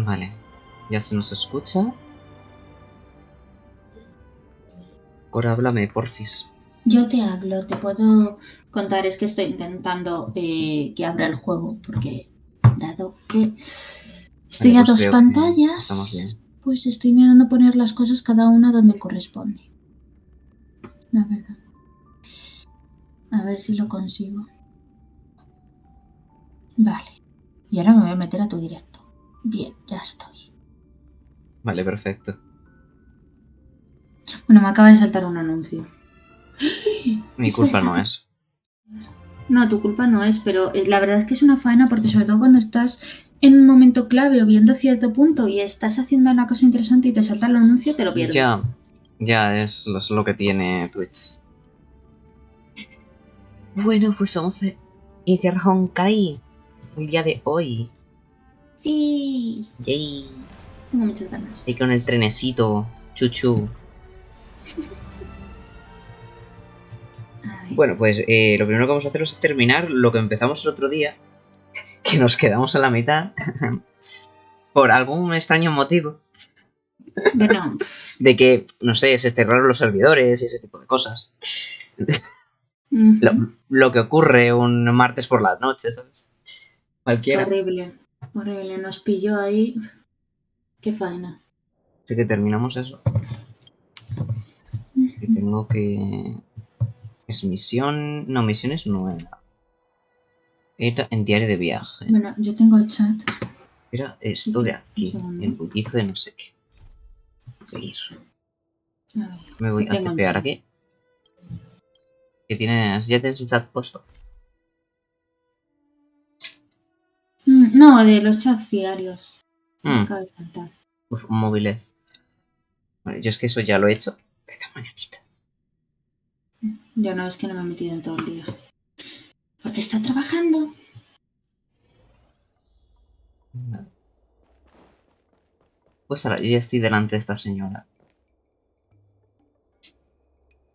Vale. Ya se nos escucha. Ahora háblame, porfis. Yo te hablo, te puedo contar, es que estoy intentando que abra el juego, porque dado que estoy Vale, a pues dos creo que estamos bien. pantallas, pues estoy intentando poner las cosas cada una donde corresponde. La verdad. A ver si lo consigo. Vale. Y ahora me voy a meter a tu directo. Bien, ya estoy. Vale, perfecto. Bueno, me acaba de saltar un anuncio. Mi culpa no es. No, tu culpa no es, pero la verdad es que es una faena porque sobre todo cuando estás en un momento clave o viendo cierto punto y estás haciendo una cosa interesante y te salta el anuncio, te lo pierdes. Ya es lo que tiene Twitch. Bueno, pues vamos a iniciar Honkai el día de hoy. Sí, Yay. tengo muchas ganas. Y con el trenecito. Chuchu. Bueno, pues lo primero que vamos a hacer es terminar lo que empezamos el otro día. Que nos quedamos a la mitad. Por algún extraño motivo. Bueno, De que, no sé, se cerraron los servidores y ese tipo de cosas. Lo que ocurre un martes por la noche, ¿sabes? Cualquiera. Horrible, horrible. Nos pilló ahí. Qué faena. Así que terminamos eso. Y tengo que... Es misión... No, misiones nueva. Era en diario de viaje. Bueno, yo tengo el chat. Era esto de aquí. El bullizo de no sé qué. Seguir. Me voy a tepear aquí. Que tienes... Ya tienes el chat puesto. No, de los chats diarios. Me acaba de saltar. Uf, móviles. Vale, yo es que eso ya lo he hecho esta mañanita. Yo no, es que no me he metido en todo el día. Porque está trabajando. Vale. Pues ahora, yo ya estoy delante de esta señora.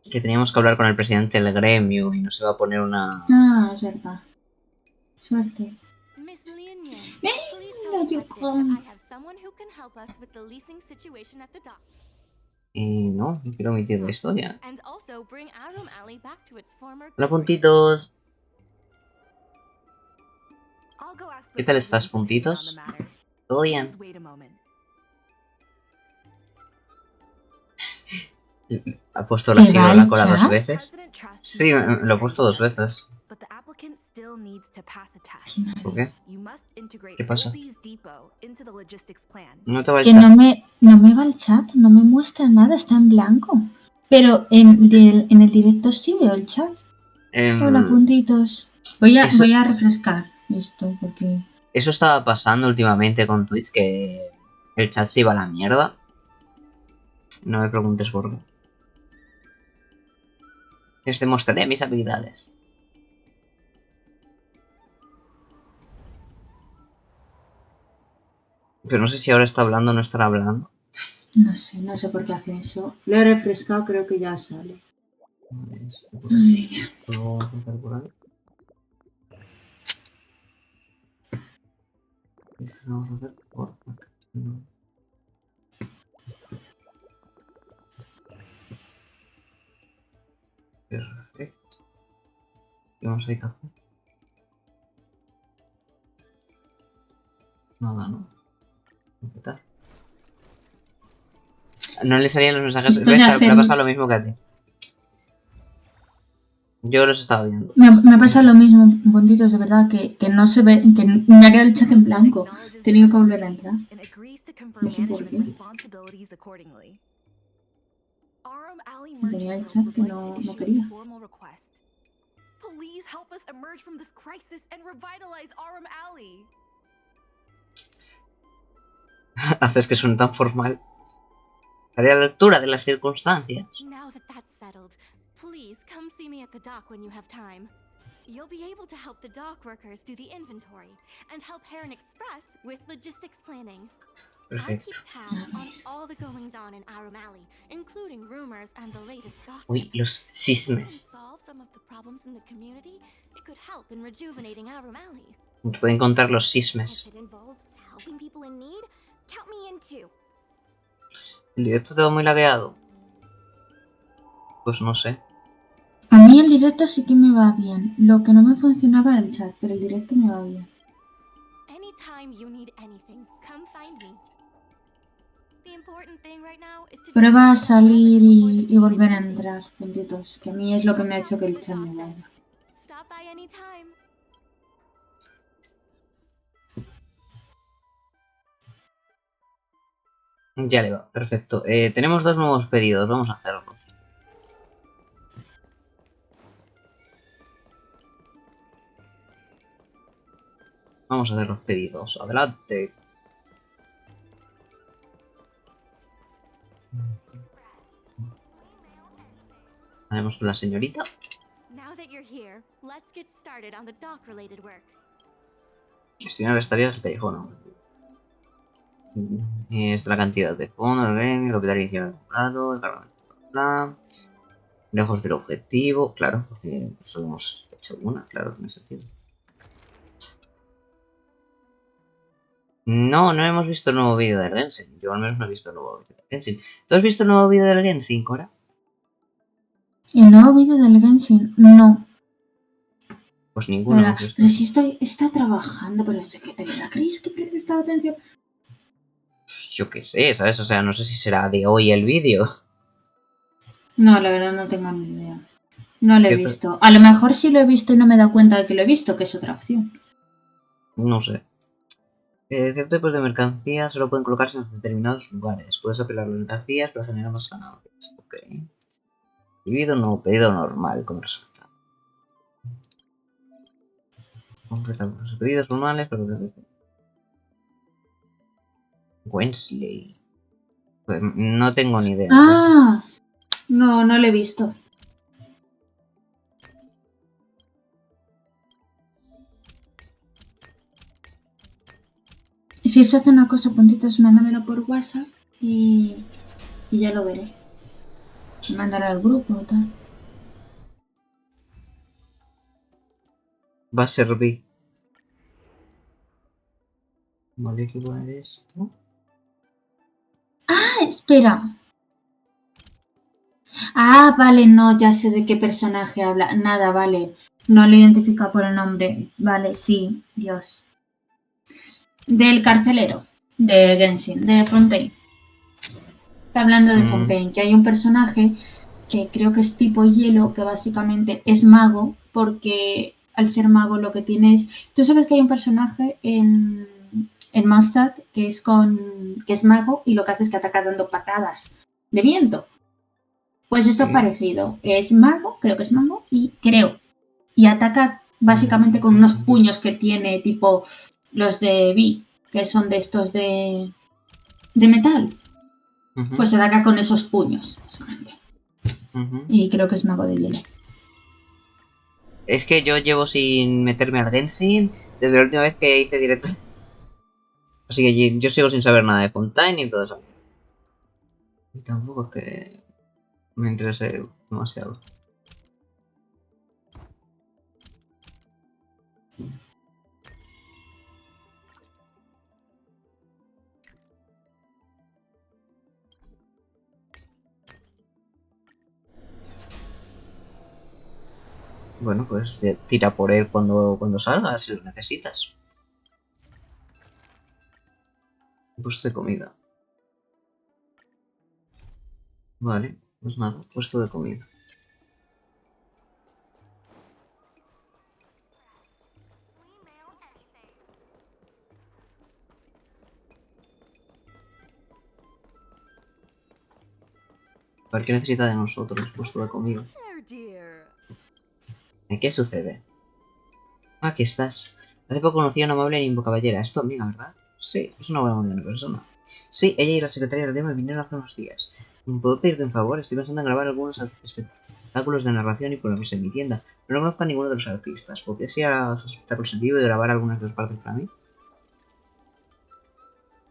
Que teníamos que hablar con el presidente del gremio y no se va a poner una... Ah, es verdad. Suerte. Venga, Yukon. Y no quiero omitir la historia. Hola, puntitos. ¿Qué tal estás, puntitos? ¿Todo bien? ¿Ha puesto la sigla la cola 2 veces? Sí, lo he puesto 2 veces. ¿Por qué? ¿Qué pasa? ¿No te va el que chat? no me va el chat, no me muestra nada, está en blanco. Pero en el directo sí veo el chat. Hola, puntitos. Voy a refrescar esto porque... Eso estaba pasando últimamente con Twitch, que el chat se iba a la mierda. No me preguntes por qué. Les demostraré mis habilidades. Pero no sé si ahora está hablando o no estará hablando. No sé por qué hace eso. Lo he refrescado, creo que ya sale. Luego vamos a empezar por ahí. Esto lo vamos a hacer por acá. No. Perfecto. ¿Qué vamos a ir a hacer? Nada, ¿no? Completar. No le salían los mensajes. Me ha pasado lo mismo que a ti. Yo los estaba viendo. Me ha pasado lo mismo, puntitos, de verdad, que no se ve, que me ha quedado el chat en blanco. He tenido que volver a entrar. No sé por qué. Tenía el chat que no quería. Haces que suene tan formal. Estaré a la altura de las circunstancias. You'll be able to help the dock workers do the inventory and help Heron Express with logistics planning. I keep tabs on all the goings on in Arum Alley, including rumors and the latest gossip. Uy, los chismes. Solve some of the problems in the community. It could help in rejuvenating Arum Alley. Pueden contar los chismes. If it involves helping people in need, El directo te va muy lagueado. Pues no sé. A mí el directo sí que me va bien. Lo que no me funcionaba era el chat, pero el directo me va bien. Prueba a salir y volver a entrar, puntitos. Que a mí es lo que me ha hecho que el chat me vaya. Ya le va, perfecto. Tenemos 2 nuevos pedidos, vamos a hacerlos. Vamos a hacer los pedidos, adelante. Haremos con la señorita. Gestionar las tareas del callejón. Es la cantidad de fondos, el gremio, el capital inicial acumulado, el cargamento, lejos del objetivo, claro, porque solo hemos hecho una, claro, tiene sentido. No hemos visto el nuevo vídeo del Genshin. Yo al menos no he visto el nuevo vídeo del Genshin. ¿Tú has visto el nuevo vídeo del Genshin, Cora? ¿El nuevo vídeo del Genshin? No. Pues ninguno. Pero si está trabajando, pero es que te da Chris que presta atención. Yo qué sé, ¿sabes? O sea, no sé si será de hoy el vídeo. No, la verdad no tengo ni idea. No lo he visto. A lo mejor sí lo he visto y no me he dado cuenta de que lo he visto, que es otra opción. No sé. Ciertos tipos de mercancías solo pueden colocarse en determinados lugares. Puedes apelar las mercancías para generar más ganancias. Ok. Dividido un nuevo pedido normal como resultado. Completar los pedidos normales, pero... Wensley. Pues no tengo ni idea. Ah, no lo he visto. Si eso hace una cosa, puntitos, mándamelo por WhatsApp y ya lo veré. Mándalo al grupo o tal. Va a servir. Vale, hay que poner esto. Ah, espera. Ah, vale, no, ya sé de qué personaje habla. Nada, vale. No lo identifica por el nombre. Vale, sí, Dios. Del carcelero, de Genshin, de Fontaine. Está hablando de Fontaine, que hay un personaje que creo que es tipo hielo, que básicamente es mago, porque al ser mago lo que tiene es... Tú sabes que hay un personaje en Mustard que es mago y lo que hace es que ataca dando patadas de viento. Pues esto es parecido. Es mago, creo que es mago, y ataca básicamente con unos puños que tiene, tipo los de Vi, que son de estos de metal. Pues ataca con esos puños, básicamente. Y creo que es mago de hielo. Es que yo llevo sin meterme al Genshin desde la última vez que hice directo. Así que yo sigo sin saber nada de Fontaine y todo eso. Y tampoco es que me interese demasiado. Bueno, pues tira por él cuando salga, si lo necesitas. Puesto de comida. Vale, pues nada, puesto de comida. A ver qué necesita de nosotros, puesto de comida. ¿Qué sucede? Aquí estás. Hace poco conocí a una amable e caballera. Es tu amiga, ¿verdad? Sí, es una buena persona. Sí, ella y la secretaria del me vinieron hace unos días. ¿Puedo pedirte un favor? Estoy pensando en grabar algunos espectáculos de narración y ponerlos en mi tienda, pero no conozco a ninguno de los artistas. ¿Podrías ir a los espectáculos en vivo y grabar algunas de las partes para mí?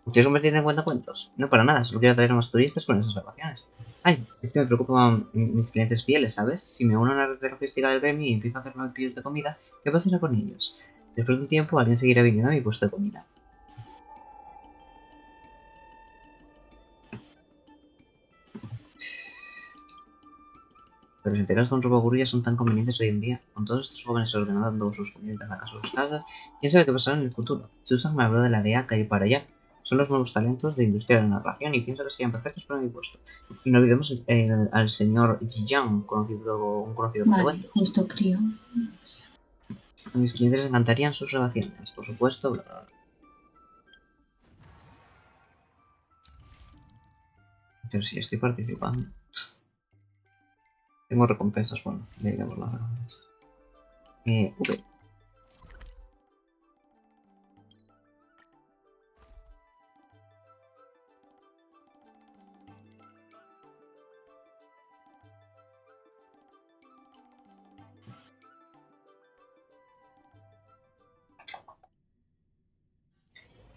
¿Quieres convertirte en cuentacuentos? No, para nada, solo quiero atraer a más turistas con esas grabaciones. Ay, es que me preocupan mis clientes fieles, ¿sabes? Si me uno a la red de logística del gremio y empiezo a hacer envíos de comida, ¿qué pasará con ellos? Después de un tiempo, alguien seguirá viniendo a mi puesto de comida. Pero si te quedas con ropa aburrida son tan convenientes hoy en día, con todos estos jóvenes ordenando sus comidas a casa o sus casas, quién sabe qué pasará en el futuro. Susan me habló de la DEA y para allá. Son los nuevos talentos de industria de la narración y pienso que serían perfectos para mi puesto. Y no olvidemos al señor Jiang, un conocido Vale, cuentacuentos. justo crío. A mis clientes les encantarían sus grabaciones, por supuesto, bla, bla, bla. Pero si estoy participando. Tengo recompensas, bueno, ya iremos las recompensas. V.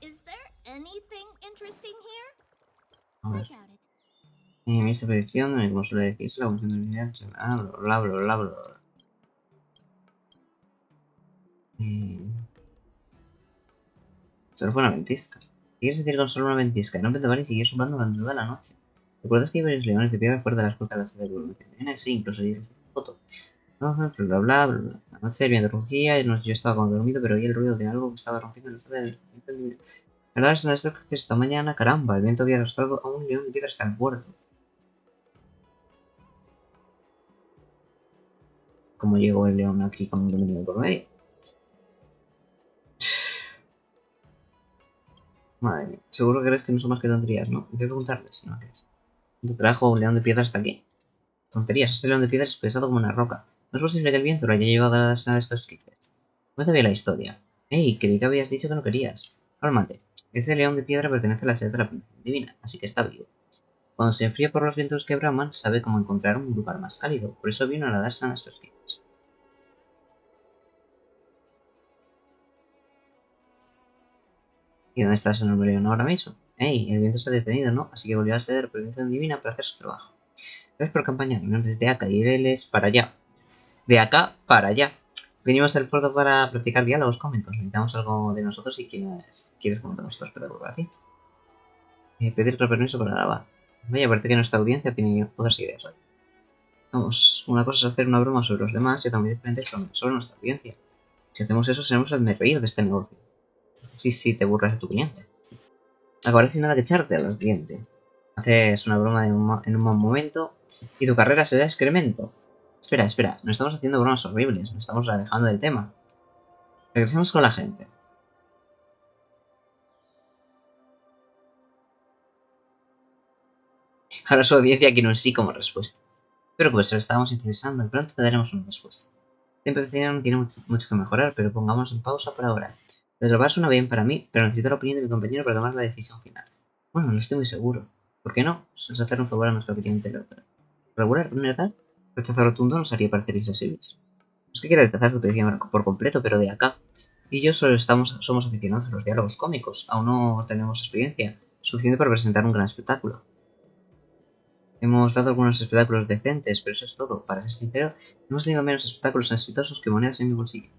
Is there anything interesting here? A I ver. doubt it. Mi esta predicción, como suele decirse, la función de unidad, bla, bla, bla, bla, bla, bla. Solo fue una ventisca. ¿Qué quieres decir con solo una ventisca? El nombre de Vale siguió soplando durante toda la noche. ¿Recuerdas que hay varios leones de piedra fuera de las puertas de la ciudad de Corporación? Sí, incluso hay esa foto. Bla, bla, bla, bla, bla. La noche el viento rugía, yo estaba como dormido, pero oí el ruido de algo que estaba rompiendo el estado del entendimiento. ¿Verdad? Es una que esta mañana, caramba, el viento había arrastrado a un león de piedra hasta el puerto. ¿Cómo llegó el león aquí con un dominio por medio? Madre mía, seguro que crees que no son más que tonterías, ¿no? Voy a preguntarles si no crees. ¿Dónde trajo un león de piedra hasta aquí? Tonterías, este león de piedra es pesado como una roca. No es posible que el viento lo haya llevado a la escena de estos quinces. Cuéntame la historia. Ey, creí que habías dicho que no querías. Cálmate. Ese león de piedra pertenece a la sede de la princesa divina, así que está vivo. Cuando se enfría por los vientos que braman, sabe cómo encontrar un lugar más cálido. Por eso vino a la escena de estos quinces. ¿Y dónde está ese enorme león ahora mismo? Ey, el viento se ha detenido, ¿no? Así que volvió a la sede de la princesa divina para hacer su trabajo. Gracias por acompañarme. Mi nombre es de acá y él es para allá. De acá para allá. Venimos al puerto para practicar diálogos cómicos. Necesitamos algo de nosotros y quieres que montemos tu espectáculo para ti. Pedir permiso para grabar. Vaya, parece que nuestra audiencia tiene otras ideas hoy. Vamos, una cosa es hacer una broma sobre los demás y otra muy diferente es sobre nuestra audiencia. Si hacemos eso, seremos hazme reír de este negocio. Sí, te burlas de tu cliente. Acabarás sin nada que echarte al cliente. Haces una broma en un mal momento y tu carrera será excremento. Espera, no estamos haciendo bromas horribles, nos estamos alejando del tema. Regresemos con la gente. Ahora su audiencia quiere un sí como respuesta. Pero pues lo estábamos improvisando y pronto te daremos una respuesta. La improvisación tiene mucho que mejorar, pero pongámonos en pausa por ahora. El grabar suena bien para mí, pero necesito la opinión de mi compañero para tomar la decisión final. Bueno, no estoy muy seguro. ¿Por qué no? Es hacer un favor a nuestro cliente regular, ¿verdad? Rechazar rotundo nos haría parecer insensibles. No es que quiera rechazar su petición por completo, pero de acá. Y yo solo somos aficionados a los diálogos cómicos. Aún no tenemos experiencia suficiente para presentar un gran espectáculo. Hemos dado algunos espectáculos decentes, pero eso es todo. Para ser sincero, hemos tenido menos espectáculos exitosos que monedas en mi bolsillo.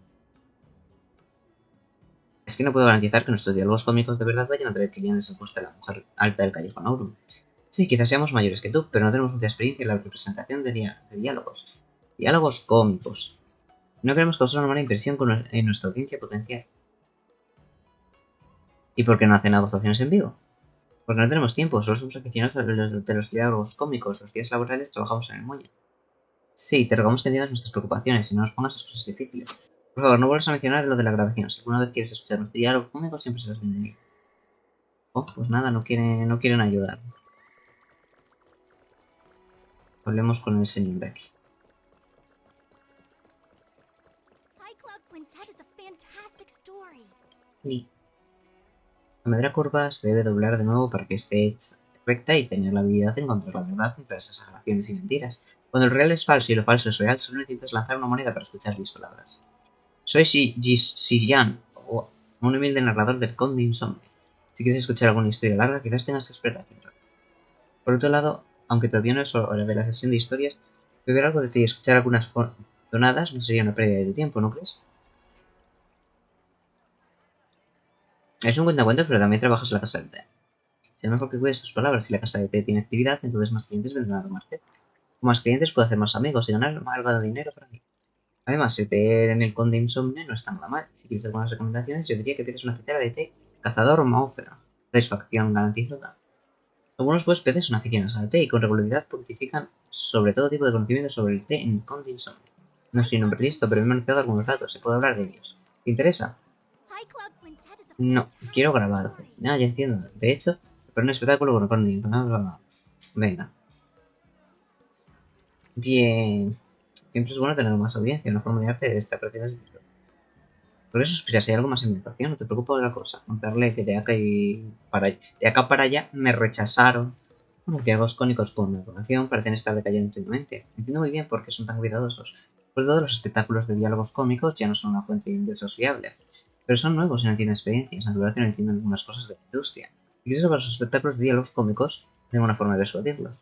Es que no puedo garantizar que nuestros diálogos cómicos de verdad vayan a traer clientes en puesta de la mujer alta del callejón Aurum. Sí, quizás seamos mayores que tú, pero no tenemos mucha experiencia en la representación de diálogos. Diálogos cómicos. No queremos causar una mala impresión en nuestra audiencia potencial. ¿Y por qué no hacen negociaciones en vivo? Porque no tenemos tiempo, solo somos aficionados de los diálogos cómicos. Los días laborales trabajamos en el muelle. Sí, te rogamos que entiendas nuestras preocupaciones y no nos pongas excusas difíciles. Por favor, no vuelvas a mencionar lo de la grabación. Si alguna vez quieres escuchar nuestro diálogo cómico, siempre serás bienvenido. Oh, pues nada, no quieren ayudar. Hablemos con el señor de aquí. Y la madera curva se debe doblar de nuevo para que esté hecha recta y tener la habilidad de encontrar la verdad entre las exageraciones y mentiras. Cuando el real es falso y lo falso es real, solo necesitas lanzar una moneda para escuchar mis palabras. Soy Jan, o un humilde narrador del Conde Insomne. Si quieres escuchar alguna historia larga, quizás tengas que esperar. Por otro lado, aunque todavía no es hora de la sesión de historias, beber algo de té y escuchar algunas tonadas no sería una pérdida de tiempo, ¿no crees? Es un cuentacuentos, pero también trabajas en la casa del té. Si es mejor que cuides tus palabras. Si la casa de té tiene actividad, entonces más clientes vendrán a tomar té. Como más clientes puedo hacer más amigos y ganar algo de dinero para mí. Además, el té en el Conde Insomne no está nada mal. Si quieres algunas recomendaciones, yo diría que pides una tetera de té cazador o maófera. Satisfacción garantizada. Algunos huéspedes son aficionados al té y con regularidad pontifican sobre todo tipo de conocimientos sobre el té en el Conde Insomne. No soy un hombre listo, pero me he anotado algunos datos. Se puede hablar de ellos. ¿Te interesa? No, quiero grabarte. Ah, ya entiendo. De hecho, pero un espectáculo con recording. Venga. Bien. Siempre es bueno tener más audiencia. Una forma de arte de esta creación es visto. Por eso suspiras, si hay algo más en mi actuación, no te preocupes de la cosa. Contarle que de acá para allá me rechazaron. Los diálogos cónicos con mi información parecen estar decayendo últimamente. Entiendo muy bien por qué son tan cuidadosos. Por todo, los espectáculos de diálogos cómicos ya no son una fuente de ingresos fiable. Pero son nuevos y no tienen experiencia. Es natural que no entiendan algunas cosas de la industria. Si quieres saber los espectáculos de diálogos cómicos, tengo una forma de persuadirlos.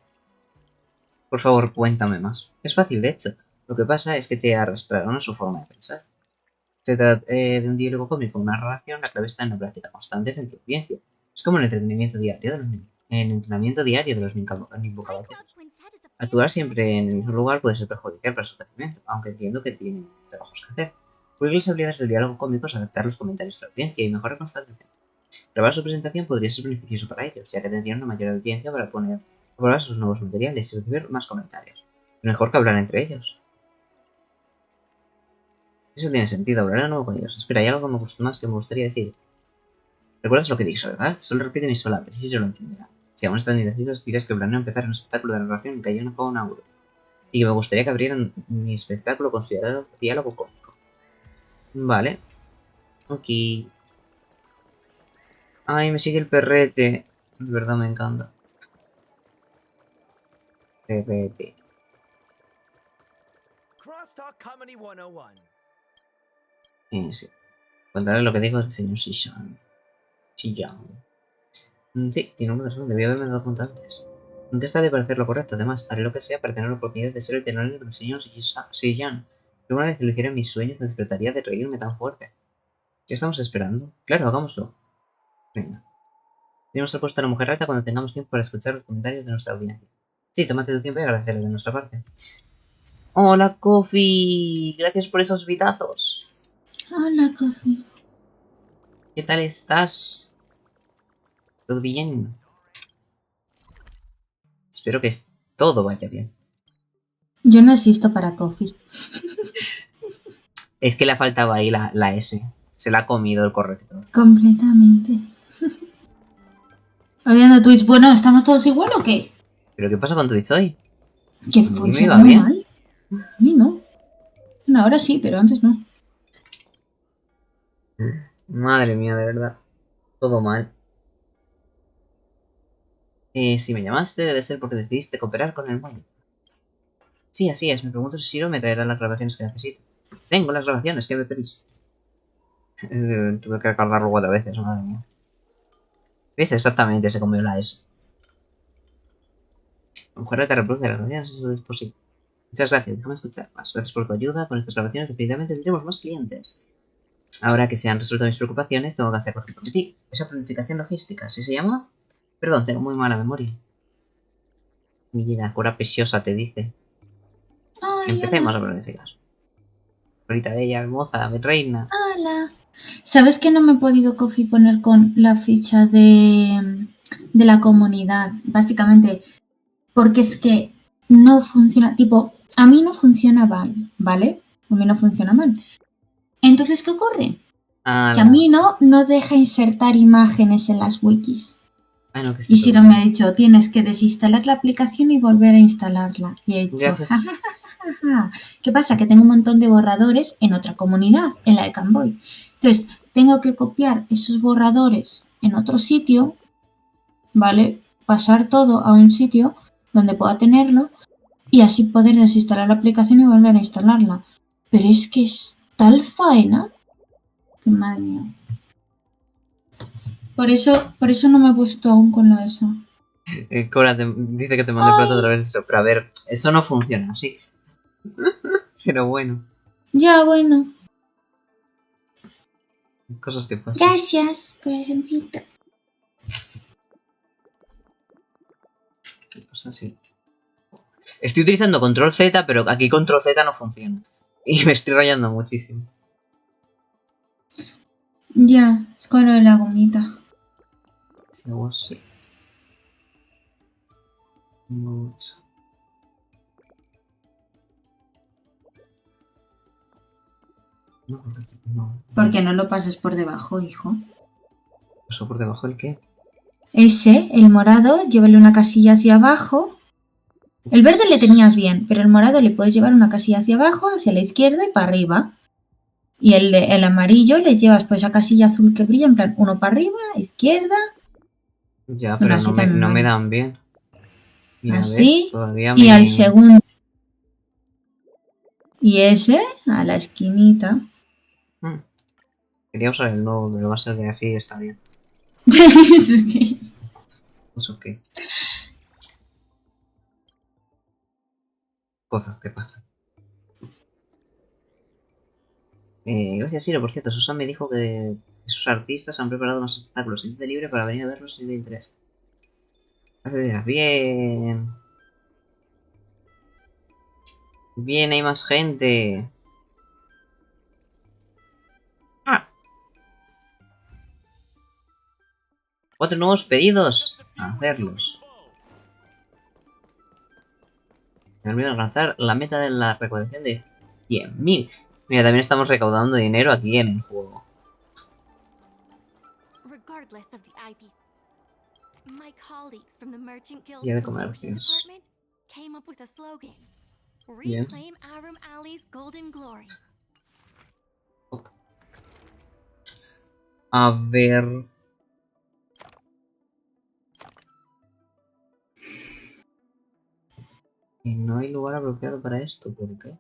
Por favor, cuéntame más. Es fácil, de hecho. Lo que pasa es que te arrastraron a su forma de pensar. Se trata de un diálogo cómico, una relación, la clave está en la práctica constante entre tu audiencia. Es como el entrenamiento diario de los nimbocaballeros. Actuar siempre en el mismo lugar puede ser perjudicial para su crecimiento, aunque entiendo que tienen trabajos que hacer. Pulir las habilidades del diálogo cómico es adaptar los comentarios de la audiencia y mejorar constantemente. Grabar su presentación podría ser beneficioso para ellos, ya que tendrían una mayor audiencia para poner a prueba sus nuevos materiales y recibir más comentarios. Mejor que hablar entre ellos. Eso tiene sentido, hablaré de nuevo con ellos. Espera, hay algo que me gustó más que me gustaría decir. ¿Recuerdas lo que dije, verdad? Solo repite mis palabras, y yo lo entenderá. Si aún están indecisos, dirás que planeo empezar un espectáculo de narración que hay una con un euro. Y que me gustaría que abrieran mi espectáculo considerado diálogo cómico. Vale. Ok. Ay, me sigue el perrete. De verdad me encanta. Perrete. Sí. Contaré lo que dijo el señor Shishan. Sí, tiene una razón, debía haberme dado cuenta antes. Nunca está de parecer lo correcto, además, haré lo que sea para tener la oportunidad de ser el tenor del señor Shishan. Que una vez que lo hiciera en mis sueños me despertaría de reírme tan fuerte. ¿Qué estamos esperando? Claro, hagámoslo. Venga. Debemos apostar a mujer alta cuando tengamos tiempo para escuchar los comentarios de nuestra audiencia. Sí, tómate tu tiempo y agradecerle de nuestra parte. Hola, Kofi. Gracias por esos vitazos. Hola, Kofi. ¿Qué tal estás? ¿Todo bien? Espero que todo vaya bien. Yo no existo para Kofi. Es que le faltaba ahí la S. Se la ha comido el corrector. Completamente. Viendo Twitch, bueno, ¿estamos todos igual o qué? ¿Pero qué pasa con Twitch hoy? Que A mí me funciona iba muy bien. mal. A mí no. Bueno, ahora sí, pero antes no. Madre mía, de verdad. Todo mal. Si me llamaste, debe ser porque decidiste cooperar con el muelle. Sí, así es. Me pregunto si Shiro me traerá las grabaciones que necesito. Tengo las grabaciones, ¿qué me pedís? Tuve que recargarlo 4 veces, madre mía. ¿Ves? Exactamente, se comió la S. Mujer te reproduce las grabaciones, eso es posible. Muchas gracias, déjame escuchar más. Gracias por tu ayuda. Con estas grabaciones definitivamente tendremos más clientes. Ahora que se han resuelto mis preocupaciones, tengo que hacer lo que prometí. Esa planificación logística, ¿sí se llama? Perdón, tengo muy mala memoria. Mi vida, cura preciosa, te dice. Ay, Empecemos hola. a planificar. Ahorita bella, hermosa, mi reina. Hola. ¿Sabes que no me he podido Kofi poner con la ficha de la comunidad? Básicamente, porque es que no funciona. Tipo, a mí no funciona mal, ¿vale? A mí no funciona mal. Entonces, ¿qué ocurre? Que a mí no deja insertar imágenes en las wikis. No, y Shiro me ha dicho, tienes que desinstalar la aplicación y volver a instalarla. Y he dicho, gracias. ¿Qué pasa? Que tengo un montón de borradores en otra comunidad, en la de Camboy. Entonces, tengo que copiar esos borradores en otro sitio, ¿vale? Pasar todo a un sitio donde pueda tenerlo y así poder desinstalar la aplicación y volver a instalarla. Pero es que es tal faena que madre mía. Por eso no me he puesto aún con la ESA. Cora dice que te mandé plato otra vez eso, pero a ver, eso no funciona así. Pero bueno. Ya, bueno. Cosas que pasan. Gracias, corazoncito. Cosas así. Estoy utilizando control Z, pero aquí control Z no funciona. Y me estoy rayando muchísimo. Ya, es con lo de la gomita. Si hago así. Mucho. No, no. ¿Por qué no lo pasas por debajo, hijo? ¿Paso por debajo el qué? Ese, el morado, llévale una casilla hacia abajo. El verde le tenías bien, pero el morado le puedes llevar una casilla hacia abajo, hacia la izquierda y para arriba. Y el amarillo le llevas pues esa casilla azul que brilla, en plan, uno para arriba, izquierda. Ya, Bueno, pero no me dan bien. Mira, así. ¿ves? Todavía Y al segundo. Y ese, a la esquinita. Quería usar el nuevo, pero va a ser que así está bien. Pues ok. Cosas que pasan. Gracias, Siro. Por cierto, Susan me dijo que sus artistas han preparado unos espectáculos sin libre para venir a verlos si te interesa. Gracias. Bien. Bien, hay más gente. 4 nuevos pedidos. A hacerlos. Me olvidó alcanzar la meta de la recaudación de 100.000. Mira, también estamos recaudando dinero aquí en el juego. Ya de comercios. Bien. A ver. Y no hay lugar apropiado para esto, ¿por qué?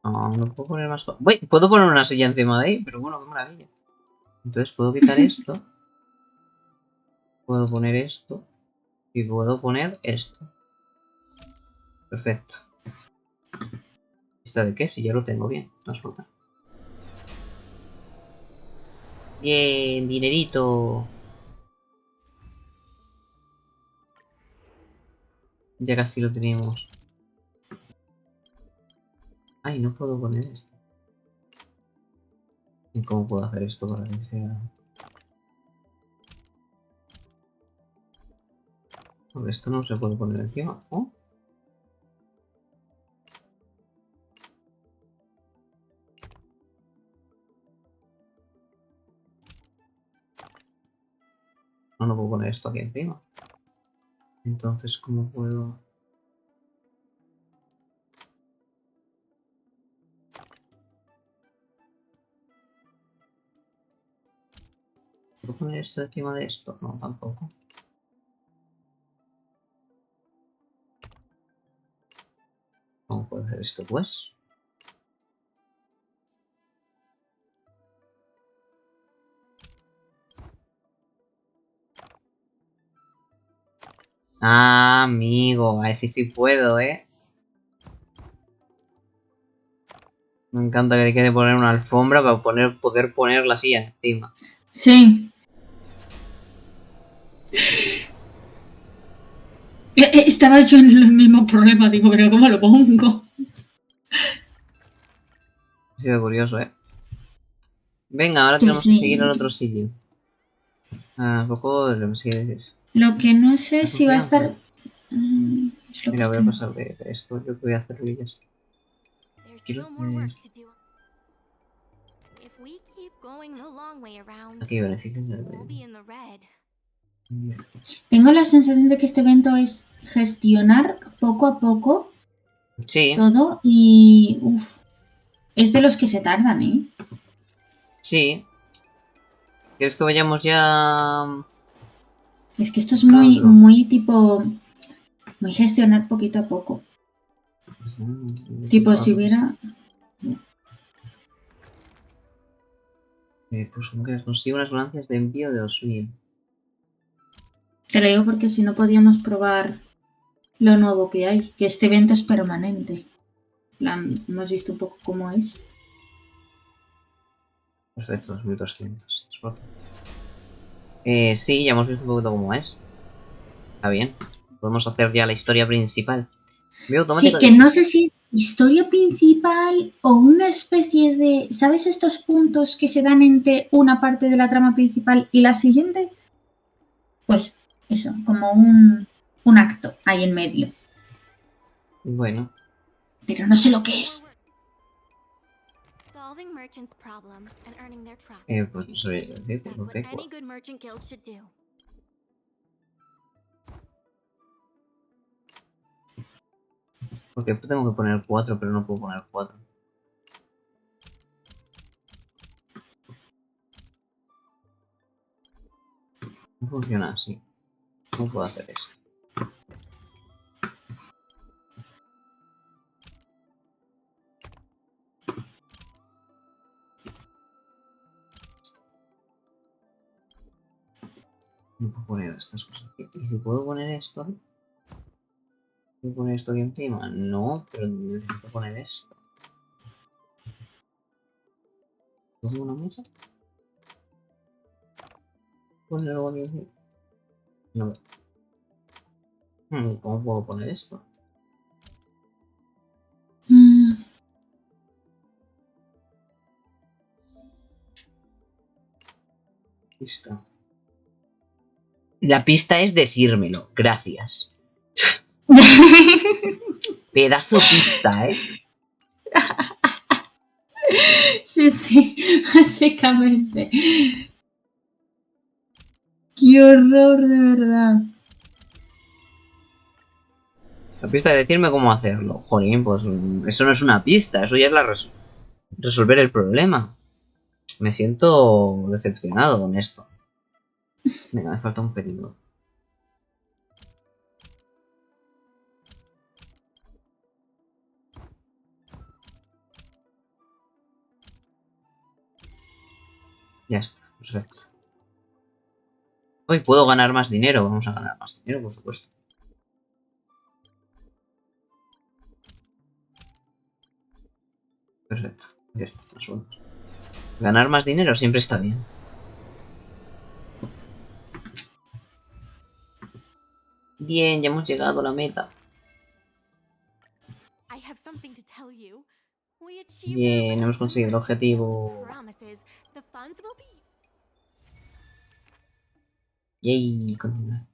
No puedo poner más... Uy, puedo poner una silla encima de ahí, pero bueno, qué maravilla. Entonces puedo quitar esto. Puedo poner esto. Y puedo poner esto. Perfecto. ¿Esta de qué? Si ya lo tengo bien. No es falta. Bien, dinerito. Ya casi lo tenemos. Ay, no puedo poner esto. ¿Y cómo puedo hacer esto para que sea...? Porque esto no se puede poner encima. ¿Oh? No puedo poner esto aquí encima. Entonces, ¿cómo puedo...? ¿Puedo poner esto encima de esto? No, tampoco. ¿Cómo puedo hacer esto, pues? Ah, amigo, a ver si sí puedo, ¿eh? Me encanta que le quede poner una alfombra para poder poner la silla encima. Sí. Estaba yo en el mismo problema, digo, pero ¿cómo lo pongo? Ha sido curioso, ¿eh? Venga, ahora tenemos que seguir al otro sitio. Poco lo que decir. Lo que no sé si va a estar... Mira, voy a pasar de esto. Yo voy a hacerlo y ya está. Quiero aquí beneficios del medio. Tengo la sensación de que este evento es gestionar poco a poco todo y... es de los que se tardan, ¿eh? Sí. ¿Quieres que vayamos ya...? Es que esto es muy tipo... muy gestionar poquito a poco. Tipo, si hubiera... pues como que consigo unas ganancias de envío de 2000. Te lo digo porque si no podíamos probar lo nuevo que hay, que este evento es permanente. Hemos visto un poco cómo es. Perfecto, 2200. Sí, ya hemos visto un poquito cómo es. Está bien. Podemos hacer ya la historia principal. Sí, que no sé si historia principal o una especie de... ¿Sabes estos puntos que se dan entre una parte de la trama principal y la siguiente? Pues eso, como un acto ahí en medio. Bueno. Pero no sé lo que es. Pues no sé decirte por qué. Porque tengo que poner 4, pero no puedo poner 4. No funciona así. No puedo hacer eso. No puedo poner estas cosas aquí. ¿Y si puedo poner esto? ¿Puedo poner esto aquí encima? No, pero necesito poner esto. ¿Tengo una mesa? Ponerlo aquí encima. No. ¿Cómo puedo poner esto? Pista. La pista es decírmelo. Gracias. Pedazo pista, ¿eh? Sí, básicamente. Qué horror, de verdad. La pista de decirme cómo hacerlo. Jolín, pues eso no es una pista. Eso ya es la resolver el problema. Me siento decepcionado con esto. Venga, me falta un pedido. Ya está, perfecto. Hoy puedo ganar más dinero. Vamos a ganar más dinero, por supuesto. Perfecto. Ya está, más fondos. Ganar más dinero siempre está bien. Bien, ya hemos llegado a la meta. Bien, hemos conseguido el objetivo. Yay, continuar.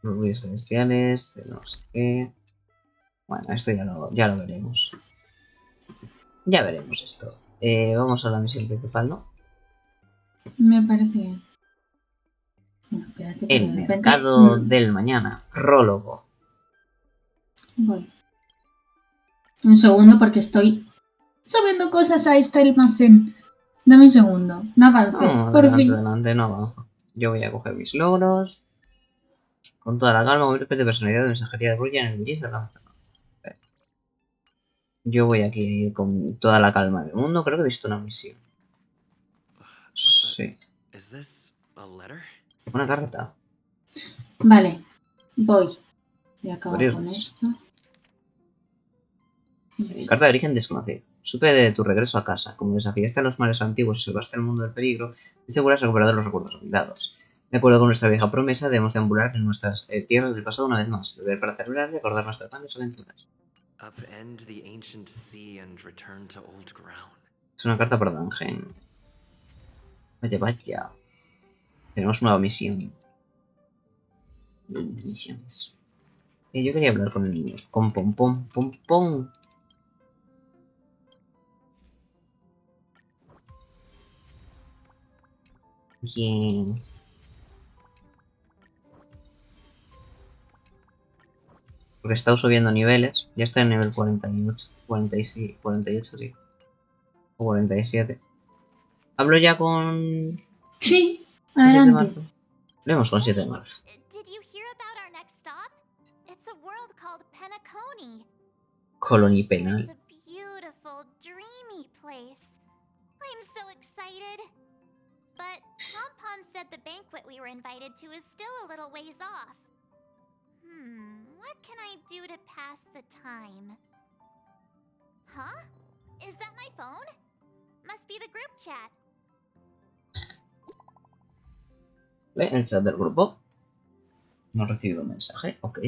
Los ruidos celestiales, no sé qué. Bueno, esto ya lo veremos. Ya veremos esto. Vamos a la misión principal, ¿no? Me parece bien. Bueno, espérate, El mercado del mañana. Prólogo. Voy. Un segundo porque estoy subiendo cosas a este almacén. Dame un segundo. No avances, No, por fin. adelante, no avanzo. Yo voy a coger mis logros. Con toda la calma, momento de personalidad de mensajería de Ruya en el bullicio de la cabeza. Yo voy aquí a ir con toda la calma del mundo. Creo que he visto una misión. Sí. Una carta. Vale, voy. Voy a acabar con esto. Carta de origen desconocido. Supe de tu regreso a casa. Como desafiaste a los mares antiguos y salvaste el mundo del peligro, te aseguras recuperar los recuerdos olvidados. De acuerdo con nuestra vieja promesa, debemos deambular en nuestras tierras del pasado una vez más. Beber para celebrar y recordar nuestras grandes aventuras. Es una carta para Dungeon. Vaya, vaya. Tenemos nueva misión. Misiones. Yo quería hablar con el niño. Con pom pom pom pom. Bien. Porque he estado subiendo niveles. Ya estoy en nivel 48. 46, 48, sí. O 47. Hablo ya con... Sí, adelante. 7 de marzo. Leemos con 7 de marzo. Colony penal. But Pom-Pom said the banquet we were invited to is still a little ways off. What can I do to pass the time? Huh? Is that my phone? Must be the group chat. ¿Ve? En el chat del grupo. No he recibido un mensaje. Ok.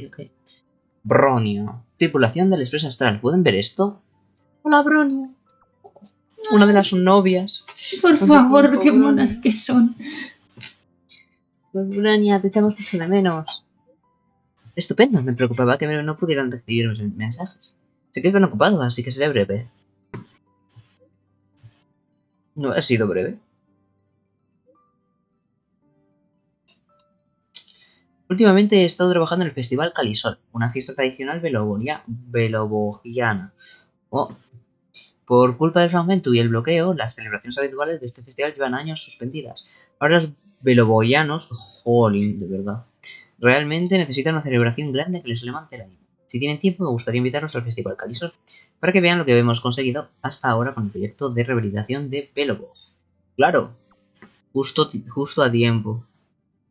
Bronia. Tripulación del Expreso Astral. ¿Pueden ver esto? Hola, Bronia. Una de las novias. Por favor, qué monas que son. Bronia, te echamos mucho de menos. Estupendo, me preocupaba que no pudieran recibir mensajes. Sé que están ocupados, así que seré breve. No ha sido breve. Últimamente he estado trabajando en el Festival Calisol, una fiesta tradicional belobogiana. Oh. Por culpa del fragmento y el bloqueo, las celebraciones habituales de este festival llevan años suspendidas. Ahora los beloboyanos, jolín, de verdad, realmente necesitan una celebración grande que les levante el ánimo. Si tienen tiempo, me gustaría invitarlos al Festival Calisol, para que vean lo que hemos conseguido hasta ahora con el proyecto de rehabilitación de Belobog. Claro, justo a tiempo.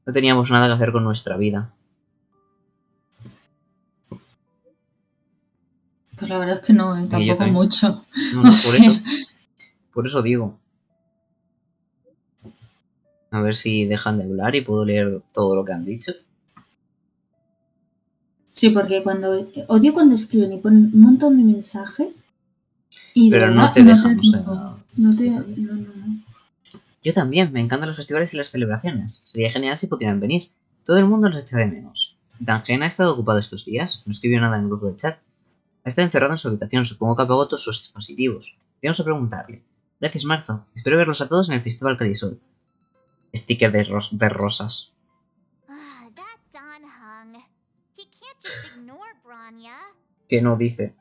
No teníamos nada que hacer con nuestra vida. Pues la verdad es que no, tampoco mucho. No, por eso digo. A ver si dejan de hablar y puedo leer todo lo que han dicho. Sí, porque odio cuando escriben y ponen un montón de mensajes y pero de no te dejamos. No. Yo también, me encantan los festivales y las celebraciones. Sería genial si pudieran venir. Todo el mundo los echa de menos. Dangen ha estado ocupado estos días, no escribió nada en el grupo de chat. Ha estado encerrado en su habitación, supongo que apagó todos sus dispositivos. Vamos a preguntarle. Gracias, Marzo. Espero verlos a todos en el Festival Calisol. Sticker de rosas. ¿Qué no dice?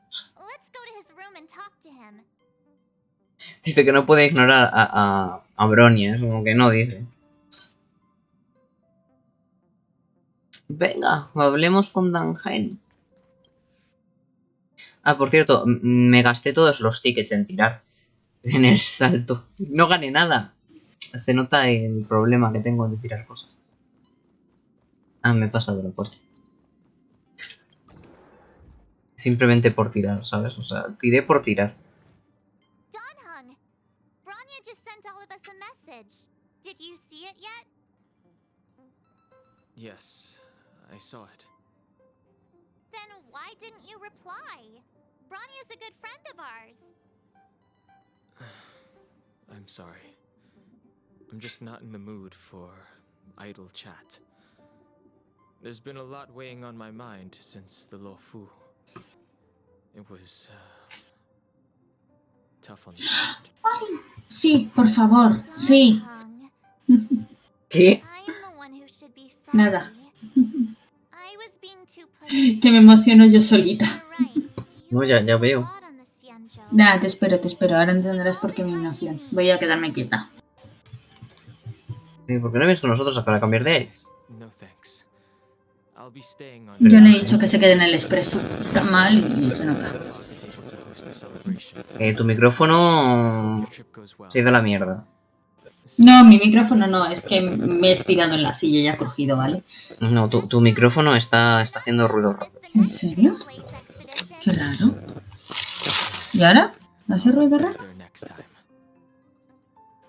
Dice que no puede ignorar a Bronia, es como que no dice. Venga, hablemos con Dangen. Ah, por cierto, me gasté todos los tickets en tirar. En el salto. No gané nada. Se nota el problema que tengo de tirar cosas. Ah, me he pasado la puerta. Simplemente por tirar, ¿sabes? O sea, tiré por tirar. Bronya just sent all of us a message. Did you see it yet? Yes, I saw it. Then why didn't you reply? Bronya's a good friend of ours. I'm sorry. I'm just not in the mood for idle chat. There's been a lot weighing on my mind since the Lo Fu. It was tough on the start. Ay, sí, por favor, sí. ¿Qué? Nada. Que me emociono yo solita. No, ya veo. Nada, te espero. Ahora entenderás por qué me emociono. Voy a quedarme quieta. ¿Por qué no vienes con nosotros para cambiar de aires? Yo le he dicho que se quede en el expreso. Está mal y se nota. Tu micrófono se ha ido a la mierda. No, mi micrófono no, es que me he estirado en la silla y ha cogido, ¿vale? No, tu micrófono está haciendo ruido. ¿En serio? Qué raro. ¿Y ahora? ¿Hace ruido raro?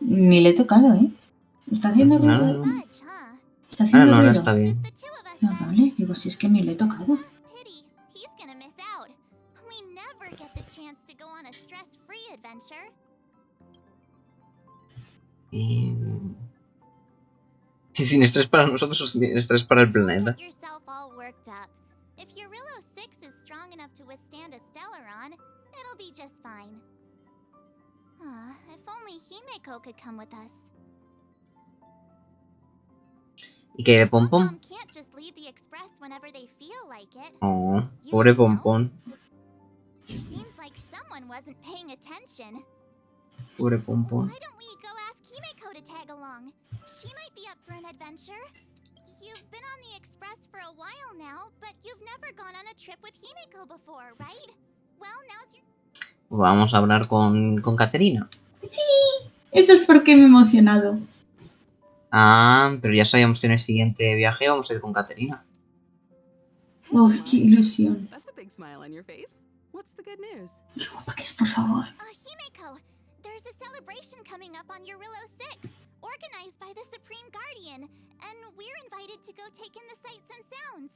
Ni le he tocado, ¿eh? ¿Está haciendo ruido? No. ¿Está haciendo ruido? Ahora está bien. No, vale, digo, si es que ni le he tocado. Y sin estrés para nosotros o sin estrés para el planeta. ¿Y qué de Pompón? Oh, pobre Pompón. Pobre Pompón. You've been on the Express for a while now, but you've never gone on a trip with Himeko before, right? Well, now's your... Vamos a hablar con Caterina. Sí, eso es porque me he emocionado. Ah, pero ya sabíamos que en el siguiente viaje vamos a ir con Caterina. Oh, qué ilusión. That's a big smile on your face. What's the good news? Qué guapa que es, por favor. Himeko, there's a celebration coming up on Eurillo 6. organized by the Supreme Guardian, and we're invited to go take in the sights and sounds.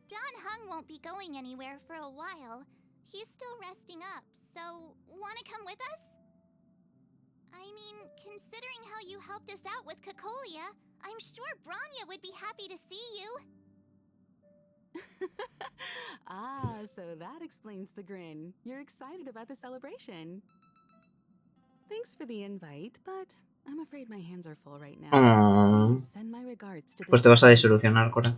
Don Hung won't be going anywhere for a while. He's still resting up, so wanna come with us? I mean, considering how you helped us out with Cocolia, I'm sure Branya would be happy to see you. Ah, so that explains the grin. You're excited about the celebration. Thanks for the invite, but I'm afraid my hands are full right now. Please send my regards to the Pues te vas a desilusionar, Cora.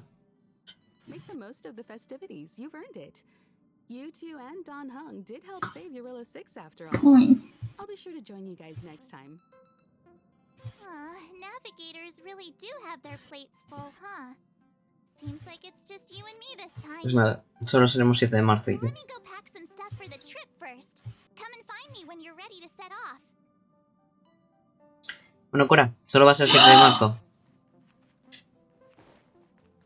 Make the most of the festivities. You've earned it. You two and Don Hung did help save Eurilla 6 after all. I'll be sure to join you guys next time. Navigators really do have their plates full, huh? Seems like it's just you and me this time. Pues nada, solo seremos 7 de marzo y yo. Let me go pack some stuff for the trip first. Come and find me when you're ready to set off. Bueno, Cora, solo va a ser 7 de marzo.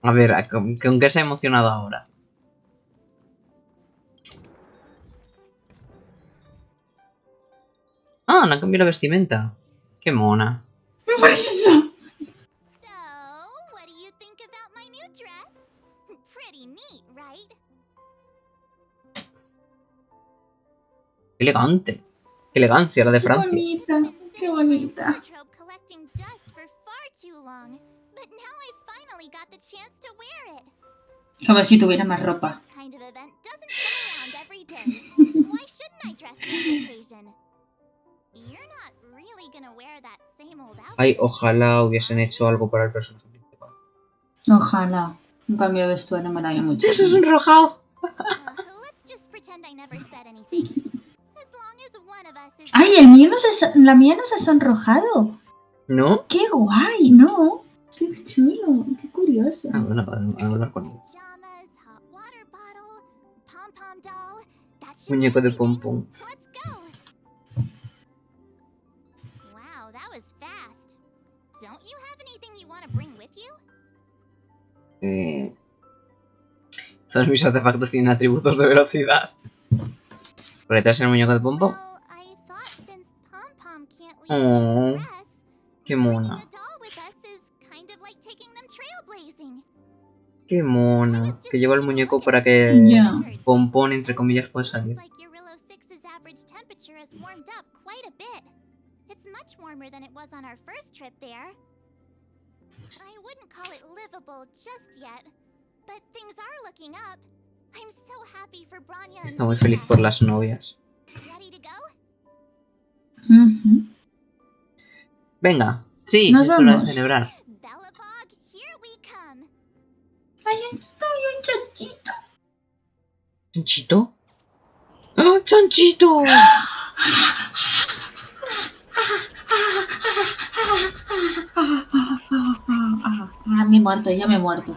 A ver, ¿con qué se ha emocionado ahora? Ah, no han cambiado la vestimenta. Qué mona. ¿Por eso? So, what do you think about my new dress? Pretty neat, right? Qué elegante. Qué elegancia la de Qué Francia. bonita, qué bonita. Wardrobe collecting dust for far too long, but now I finally got the chance to wear it. Como si tuviera más ropa. This kind of event doesn't come around every day. Why shouldn't I dress for the occasion? You're not really gonna wear that same old outfit. Ay, ojalá hubiesen hecho algo para el personaje principal. Ojalá. Un cambio de vestuario me daría mucho. ¡Eso es enrojado! Let's just pretend I never said anything. As long as one of us is... ¡Ay, la mía no se ha sonrojado! ¿No? ¡Qué guay! ¿No? ¡Qué chulo! ¡Qué curioso! Ah, bueno, vamos a hablar con él. Pajamas, hot water bottle, pom-pom doll. That should Muñeco be de pompón. Let's go. Wow, that was fast. Don't you have anything you want to bring with you? Todos mis artefactos tienen atributos de velocidad. ¿Por detrás el muñeco de pompón? Well, I thought since Pom-Pom can't leave Oh, the express, qué bringing mona. a doll with us is kind of like taking them trailblazing. Qué mona. Que lleva el muñeco para que Ya. pompón, entre comillas, pueda salir. Like Eurilla 6's average temperature has warmed up quite a bit. It's much warmer than it was on our first trip there. I wouldn't call it livable just yet, but things are looking up. I'm so happy for Branya and Está muy feliz por las novias. Ready to go? Ujú. Venga, sí, Nos es hora de vamos. celebrar. Bellabog, here we come. ¡Hay un chanchito! ¿Chanchito? ¡Ah, chanchito! Me he muerto, ya me he muerto.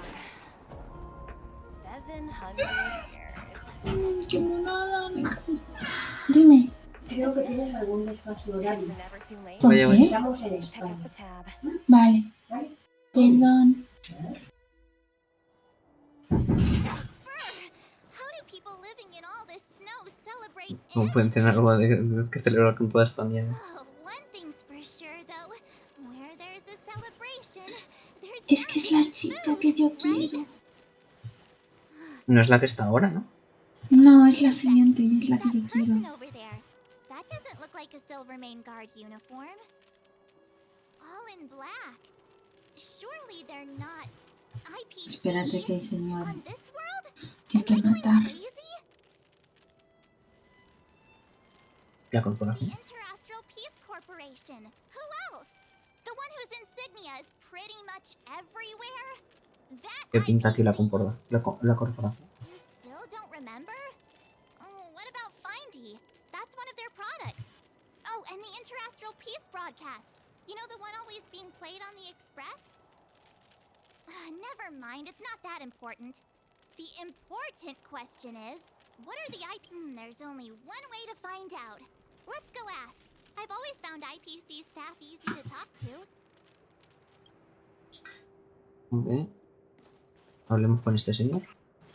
700 years. ¡Qué monada! Me encanta. Dime. Creo que tienes algún desfase horario. ¿Por Vaya, qué? Estamos en España. Vale. Perdón. How do people living in all this snow celebrate ¿Cómo pueden tener algo que celebrar con toda esta nieve? One thing's for sure though, where there's a celebration, there's Es que es la chica que yo quiero. No es la que está ahora, ¿no? No, es la siguiente y es la que yo quiero. person over there. That doesn't look like a Silvermane Guard uniform. All in black. Surely they're not IPC Espérate que hay señora. on this world? Que hay que Am I going matar. crazy? La The corporación. Interastral Peace Corporation. Who else? The one whose insignia is pretty much everywhere? That ¿Qué pinta aquí la IPC? corporación? You still don't remember? Oh, what about Findy? That's one of their products. Oh, and the Interastral Peace broadcast. You know the one always being played on the Express? Never mind, it's not that important. The important question is, what are the there's only one way to find out. Let's go ask. I've always found IPC staff easy to talk to. Ok. Hablemos con este señor.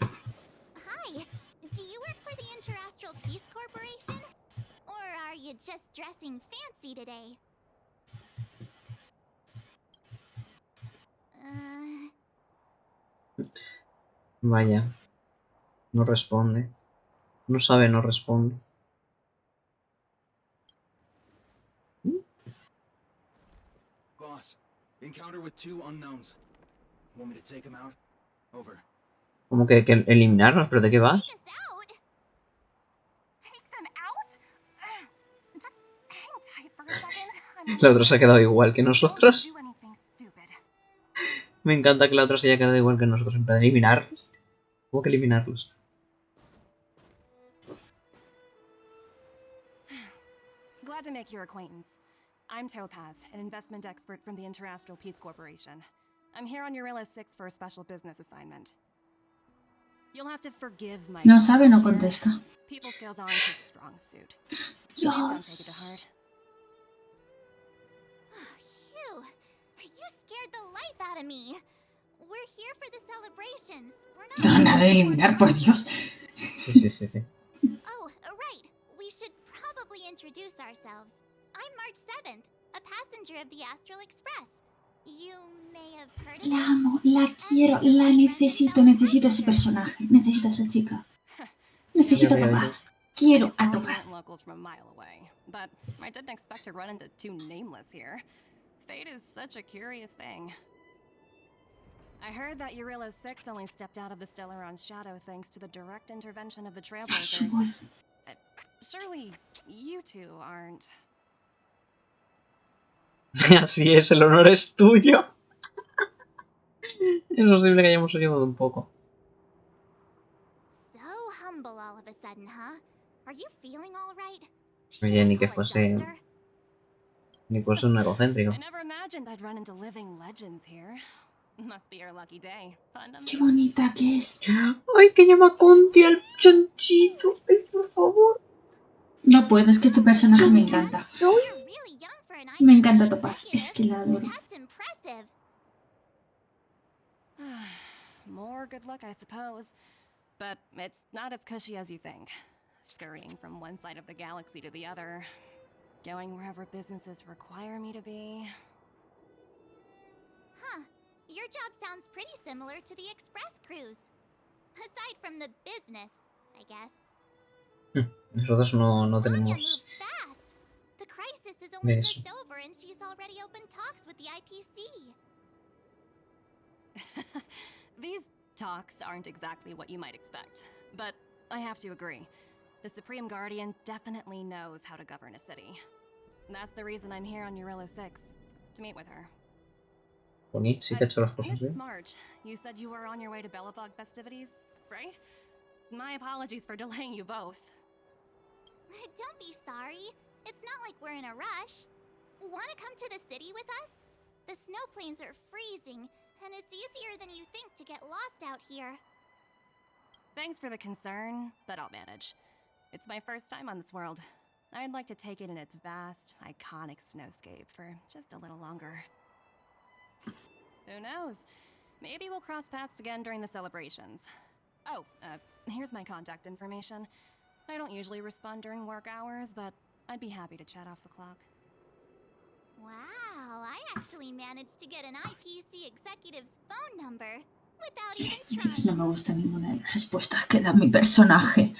Hi, do you work for the Interastral Peace Corporation? Or are you just dressing fancy today? Vaya. No responde. No sabe, no responde. Boss, encounter with 2 unknowns. Want me to take them out? Over. ¿Cómo que eliminarnos? ¿Pero de qué vas? La otra se ha quedado igual que nosotros. Me encanta que la otra se haya quedado igual que nosotros. En plan, eliminarlos. ¿Cómo que eliminarlos? Glad to make your acquaintance. I'm Topaz, an investment expert from the Interastral Peace Corporation. I'm here on Eurilla 6 for a special business assignment. You'll have to forgive my... No sabe, no contesta. People skills aren't his strong suit. Please don't take it to heart. Phew, you scared the life out of me. We're here for the celebrations. We're not... No, nada de eliminar, por Dios. Sí. Oh, right. We should probably introduce ourselves. I'm March 7th, a passenger of the Astral Express. You may have heard of La amo, la quiero, la necesito ese personaje. Necesito a esa chica. Necesito a Topaz. Quiero a Topaz. Locals from a mile away, but I didn't expect to run into 2 nameless here. Fate is such a curious thing. I heard that Eurilla 6 only stepped out of the Stellaron's shadow thanks to the direct intervention of the Trailblazers. Surely you two aren't... Así es, el honor es tuyo. Es posible que hayamos ayudado un poco. So humble all of a sudden, huh? Are you feeling all right? Oye, ni que fuese... Ni fuese un egocéntrico. I never imagined I'd run into living legends here. Must be your lucky day. Qué bonita que es. Ay, que llama Conti al chanchito. Ay, por favor. No puedo, es que este personaje me encanta. Me encanta Topaz, es que la adoro. More good luck, I suppose. But it's not as cushy as you think. Scurrying from one side of the galaxy to the other. Going wherever businesses require me to be. Huh. Your job sounds pretty similar to the express cruise. Aside from the business, I guess. Nosotros no tenemos... The crisis is only just over and she's already opened talks with the IPC. These talks aren't exactly what you might expect, but I have to agree. The Supreme Guardian definitely knows how to govern a city. That's the reason I'm here on Eurilla 6, to meet with her. Bonito, sí que ha hecho las cosas bien. March, you said you were on your way to Belobog festivities, right? My apologies for delaying you both. Don't be sorry. It's not like we're in a rush. Wanna come to the city with us? The snow plains are freezing, and it's easier than you think to get lost out here. Thanks for the concern, but I'll manage. It's my first time on this world. I'd like to take it in its vast, iconic snowscape for just a little longer. Who knows? Maybe we'll cross paths again during the celebrations. Oh, here's my contact information. I don't usually respond during work hours, but I'd be happy to chat off the clock. Wow, I actually managed to get an IPC executive's phone number without even trying. No me gusta ninguna de las respuestas que da mi personaje.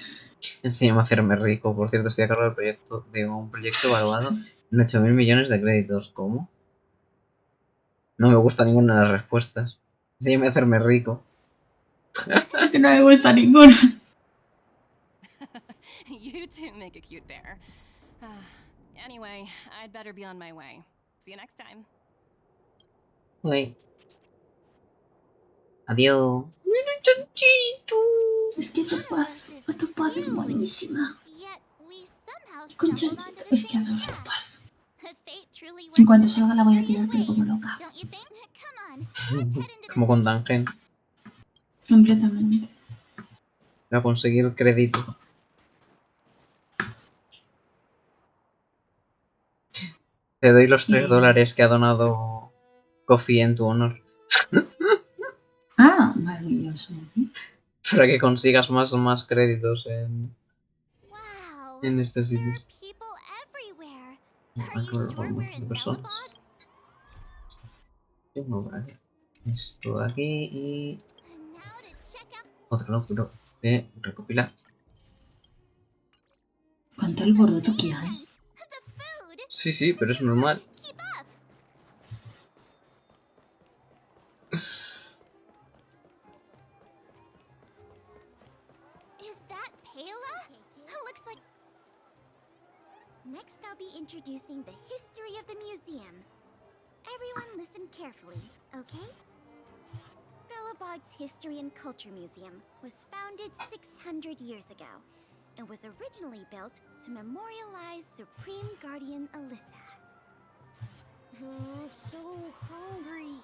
Enséñame a hacerme rico. Por cierto, estoy a cargo de un proyecto evaluado en 8.000 millones de créditos. ¿Cómo? No me gusta ninguna de las respuestas. Enséñame a hacerme rico. Que no me gusta ninguna. You two make a cute pair. Anyway, I'd better be on my way. See you next time. Ok. Adiós. ¡Mira, chanchito! Es que Topaz es buenísima. Y con chanchito, es que adoro a Topaz. En cuanto salga la voy a tirar, pero como loca. Como con Dangen. Completamente. Voy a conseguir el crédito. Te doy los $3 que ha donado Coffee en tu honor. Ah, maravilloso. Para que consigas más créditos en este sitio. De personas. Tengo vale. Esto aquí y... otro lóculo que recopilar. ¿Cuánto alboroto que hay? Sí, pero es normal. Next, I'll be introducing the history of the museum. Everyone listen carefully, okay? Billabog's History and Culture Museum was founded 600 years ago and was originally built to memorialize Supreme Guardian Alyssa. I'm so hungry.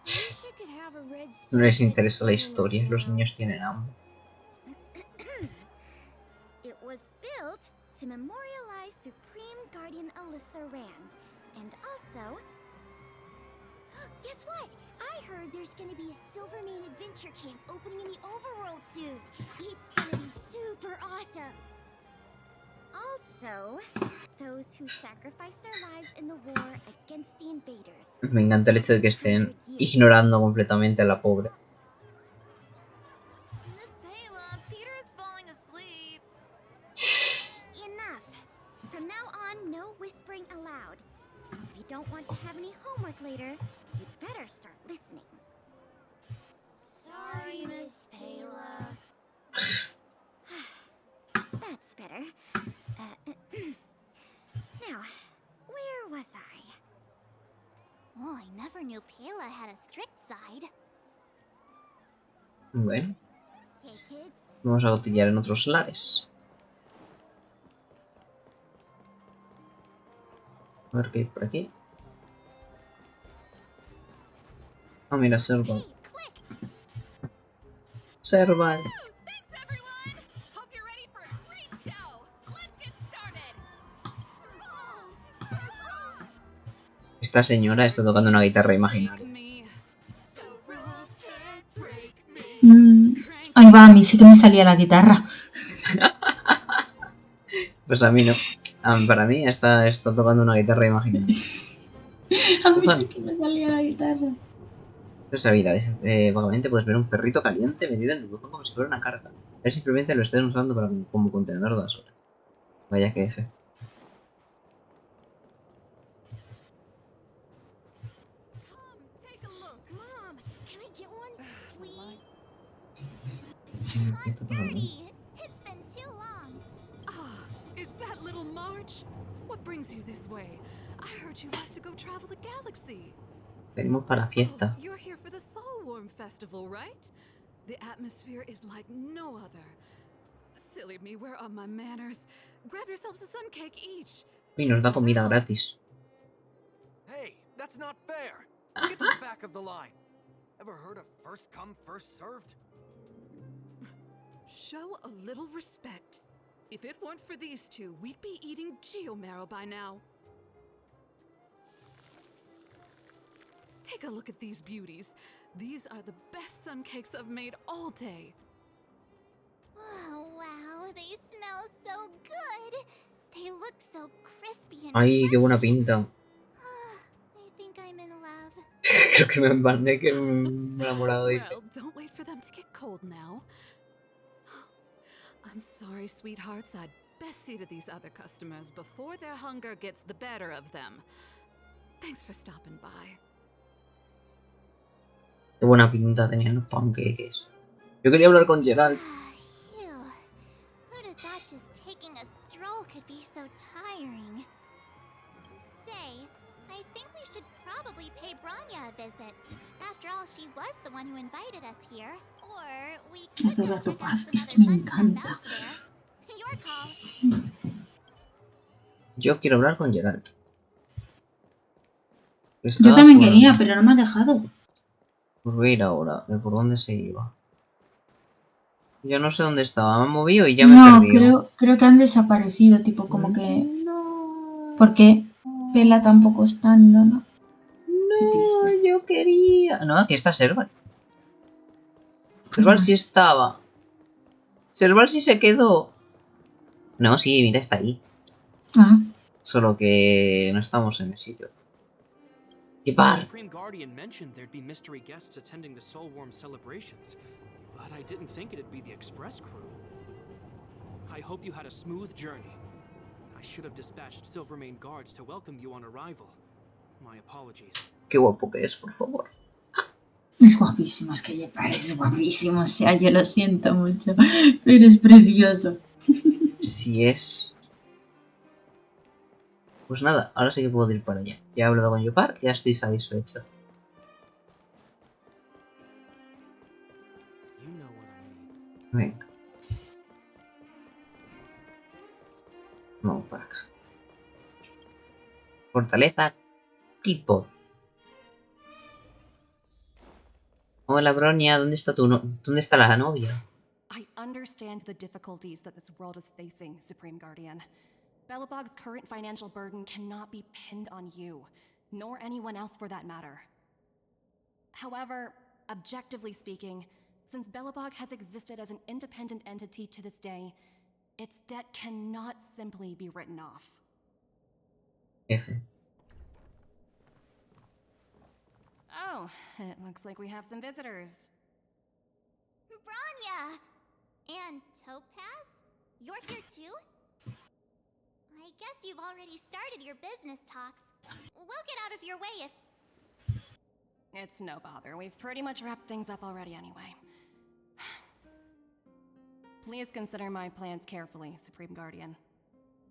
Wish I could have a red No les interesa la historia, los niños tienen hambre. It was built to memorialize Supreme Guardian Alyssa Rand, and also... Guess what? I heard there's gonna be a Silvermane adventure camp opening in the Overworld soon. It's gonna be super awesome. Also, those who sacrificed their lives in the war against the invaders. Me encanta el hecho de que estén ignorando completamente a la pobre. Miss Payla, Peter is falling asleep. Enough. From now on, no whispering aloud. If you don't want to have any homework later, you'd better start listening. Sorry, Miss Payla. That's better. Now, where was I? Oh, I never knew Payla had a strict side. Bueno, Hey, kids. vamos a cotillear en otros lares. A ver qué hay por aquí. Ah, mira, Serval. Hey, quick! Serval. Thanks, everyone! Hope you're ready for a great show. Let's get started. Esta señora está tocando una guitarra imaginaria. Ahí va, a mí sí que me salía la guitarra. Pues a mí no. Para mí está tocando una guitarra imaginaria. A mí sí que me salía la guitarra. Es la vida. Vagamente puedes ver un perrito caliente metido en el botón como si fuera una carta. Él simplemente lo estén usando como contenedor de basura. Vaya que F. It's been too long. Ah, is that little March? What brings you this way? I heard you like to go travel the galaxy. Venimos para la fiesta. Oh, you're here for the Soulworm Festival, right? The atmosphere is like no other. Silly me, where are my manners? Grab yourselves a sun cake each. Y nos da comida gratis. Hey, that's not fair. Get to the back of the line. Ever heard of first come, first served? Show a little respect. If it weren't for these two, we'd be eating geomarrow by now. Take a look at these beauties. These are the best sun cakes I've made all day. Oh, wow, they smell so good. They look so crispy and Ay, qué buena crunchy. pinta. I think I'm in love. Creo que me embané, que me he enamorado de Well, don't wait for them to get cold now. I'm sorry, sweethearts. I'd best see to these other customers before their hunger gets the better of them. Thanks for stopping by. Qué buena pinta tenían los pancakes. Yo quería hablar con Geralt. Phew. Who'd have thought just taking a stroll could be so tiring? Say, I think we should probably pay Branya a visit. After all, she was the one who invited us here. Or we could Hace go rato check out paz, some es other que me fun stuff encanta. elsewhere. Your call. Yo quiero hablar con Geralt. Yo también quería, pero no me ha dejado. Pues voy a ir ahora. ¿Por dónde se iba? Ya no sé dónde estaba. Me han movido y ya me he perdido. No, creo que han desaparecido, tipo como que... No. Porque Pela tampoco está, no. No, yo quería... No, aquí está Serval. Serval sí estaba. Serval sí se quedó. No, sí, mira, está ahí. Ah, Solo que no estamos en el sitio. ¿Qué The par? Supreme Guardian mentioned there'd be mystery guests attending the Soulworm celebrations, but I didn't think it'd be the Express crew. I hope you had a smooth journey. I should have dispatched Silvermane guards to welcome you on arrival. My apologies. Qué guapo que es, por favor. Es guapísimo, es que Jepar es guapísimo, o sea, yo lo siento mucho, pero es precioso. Si es... Pues nada, ahora sí que puedo ir para allá. Ya he hablado con Yopar, ya estoy satisfecho. Venga. Vamos para acá. Fortaleza Clipod. Hola, Bronia, ¿dónde está ¿dónde está la novia? I understand the difficulties that this world is facing, Supreme Guardian. Belobog's current financial burden cannot be pinned on you, nor anyone else for that matter. However, objectively speaking, since Belobog has existed as an independent entity to this day, its debt cannot simply be written off. F. Oh, it looks like we have some visitors. Branya! And Topaz? You're here too? I guess you've already started your business talks. We'll get out of your way if... It's no bother. We've pretty much wrapped things up already anyway. Please consider my plans carefully, Supreme Guardian.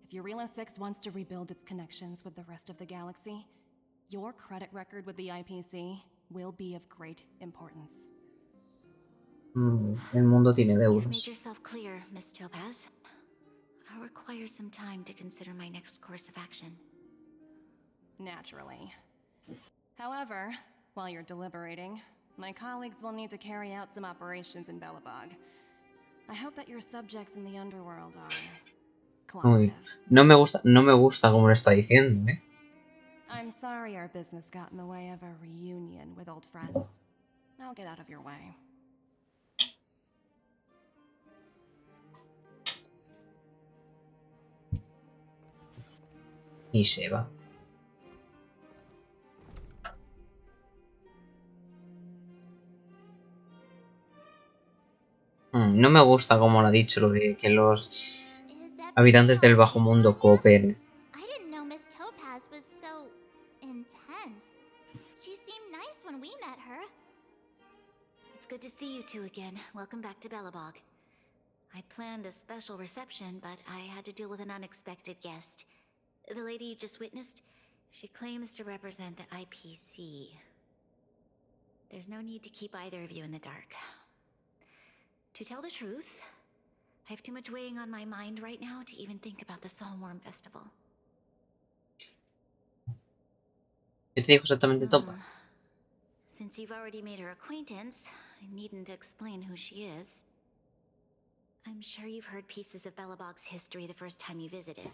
If Eurelo 6 wants to rebuild its connections with the rest of the galaxy, your credit record with the IPC will be of great importance. El mundo tiene You've made deudas. yourself clear, Miss Topaz. I'll require some time to consider my next course of action. Naturally. However, while you're deliberating, my colleagues will need to carry out some operations in Belobog. I hope that your subjects in the underworld are cooperative. No me gusta como lo está diciendo, ¿eh? I'm sorry our business got in the way of a reunion with old friends. I'll get out of your way. Y se va. No me gusta como lo ha dicho, lo de que los habitantes del bajo mundo cooperen. I didn't know Miss Topaz was so... intense. She seemed nice when we met her. It's good to see you two again. Welcome back to Belobog. I'd planned a special reception, but I had to deal with an unexpected guest. The lady you just witnessed, she claims to represent the IPC. There's no need to keep either of you in the dark. To tell the truth, I have too much weighing on my mind right now to even think about the Soulworm Festival. ¿Qué te dijo exactamente Topa? Since you've already made her acquaintance, I needn't explain who she is. I'm sure you've heard pieces of Belobog's history the first time you visited.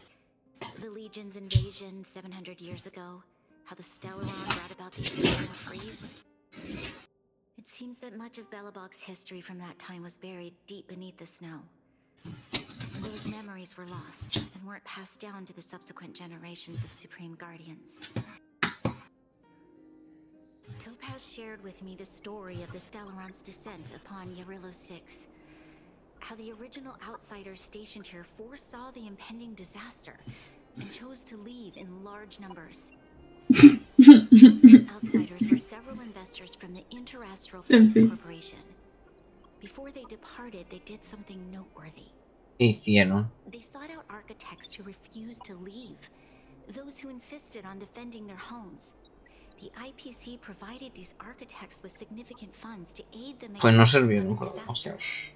The Legion's invasion 700 years ago, how the Stellaron brought about the Eternal Freeze. It seems that much of Belobog's history from that time was buried deep beneath the snow. Those memories were lost and weren't passed down to the subsequent generations of Supreme Guardians. Topaz shared with me the story of the Stellaron's descent upon Eurelo 6. How the original outsiders stationed here foresaw the impending disaster and chose to leave in large numbers. These outsiders were several investors from the Interastral Peace Corporation. Before they departed, they did something noteworthy. ¿Qué hicieron? They sought out architects who refused to leave, those who insisted on defending their homes. The IPC provided these architects with significant funds to aid them Pues no against the sirvieron, coming o sea. disaster.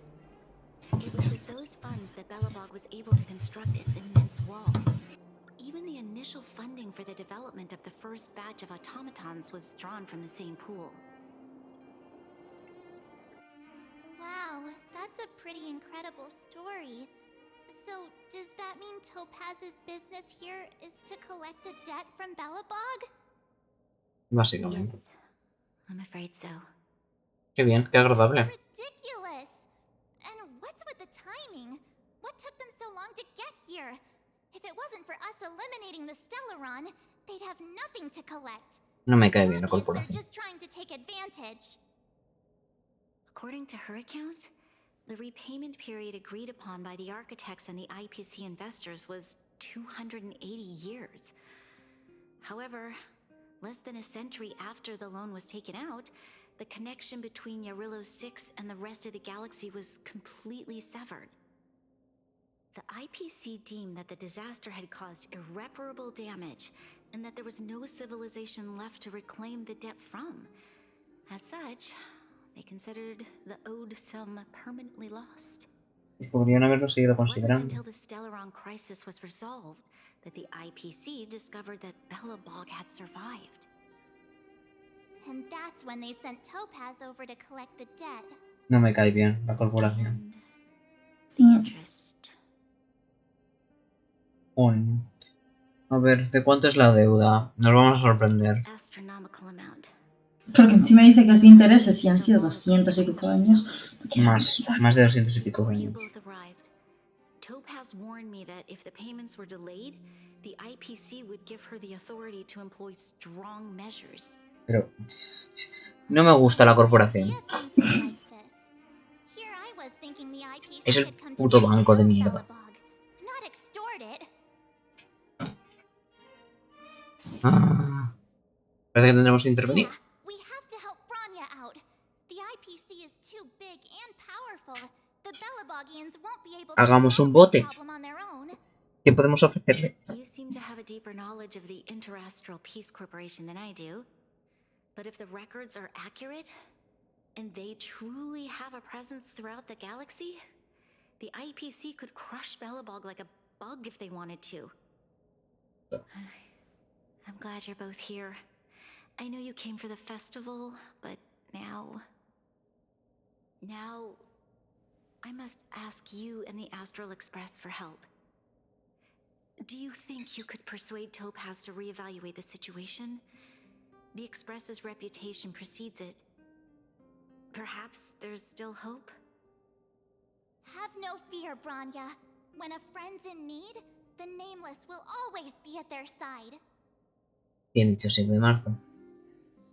It was with those funds that Belobog was able to construct its immense walls. Even the initial funding for the development of the first batch of automatons was drawn from the same pool. Wow, that's a pretty incredible story. So, does that mean Topaz's business here is to collect a debt from Belobog? Básicamente. Yes, I'm afraid so. Qué bien, qué agradable. That's ridiculous! And what's with the timing? What took them so long to get here? If it wasn't for us eliminating the Stellaron, they'd have nothing to collect. No me cae bien la corporación. According to her account, the repayment period agreed upon by the architects and the IPC investors was 280 years. However, less than a century after the loan was taken out, the connection between Yarillo 6 and the rest of the galaxy was completely severed. The IPC deemed that the disaster had caused irreparable damage and that there was no civilization left to reclaim the debt from. As such, they considered the owed sum permanently lost. Podrían haberlo seguido It wasn't considerando. until the Stellaron crisis was resolved that the IPC discovered that Belobog had survived. And that's when they sent Topaz over to collect the debt. No me cae bien la corporación. The interest. A ver, ¿de cuánto es la deuda? Nos vamos a sorprender. Astronomical amount. Porque encima dice que es de intereses y han sido 200 y pico años. Más de 200 y pico años. Topaz warned me that if the payments were delayed, the IPC would give her the authority to employ strong measures. Pero no me gusta la corporación. Es el puto banco de mierda. Parece que tendremos que intervenir. Hagamos un bote. ¿Qué podemos ofrecerle? You seem to have a deeper knowledge of the Interastral Peace Corporation than I do. But if the records are accurate, and they truly have a presence throughout the galaxy, the IPC could crush Belobog like a bug if they wanted to. I'm glad you're both here. I know you came for the festival, but now I must ask you and the Astral Express for help. Do you think you could persuade Topaz to reevaluate the situation? The Express's reputation precedes it. Perhaps there's still hope? Have no fear, Branya. When a friend's in need, the Nameless will always be at their side. Bien dicho, 7 de marzo.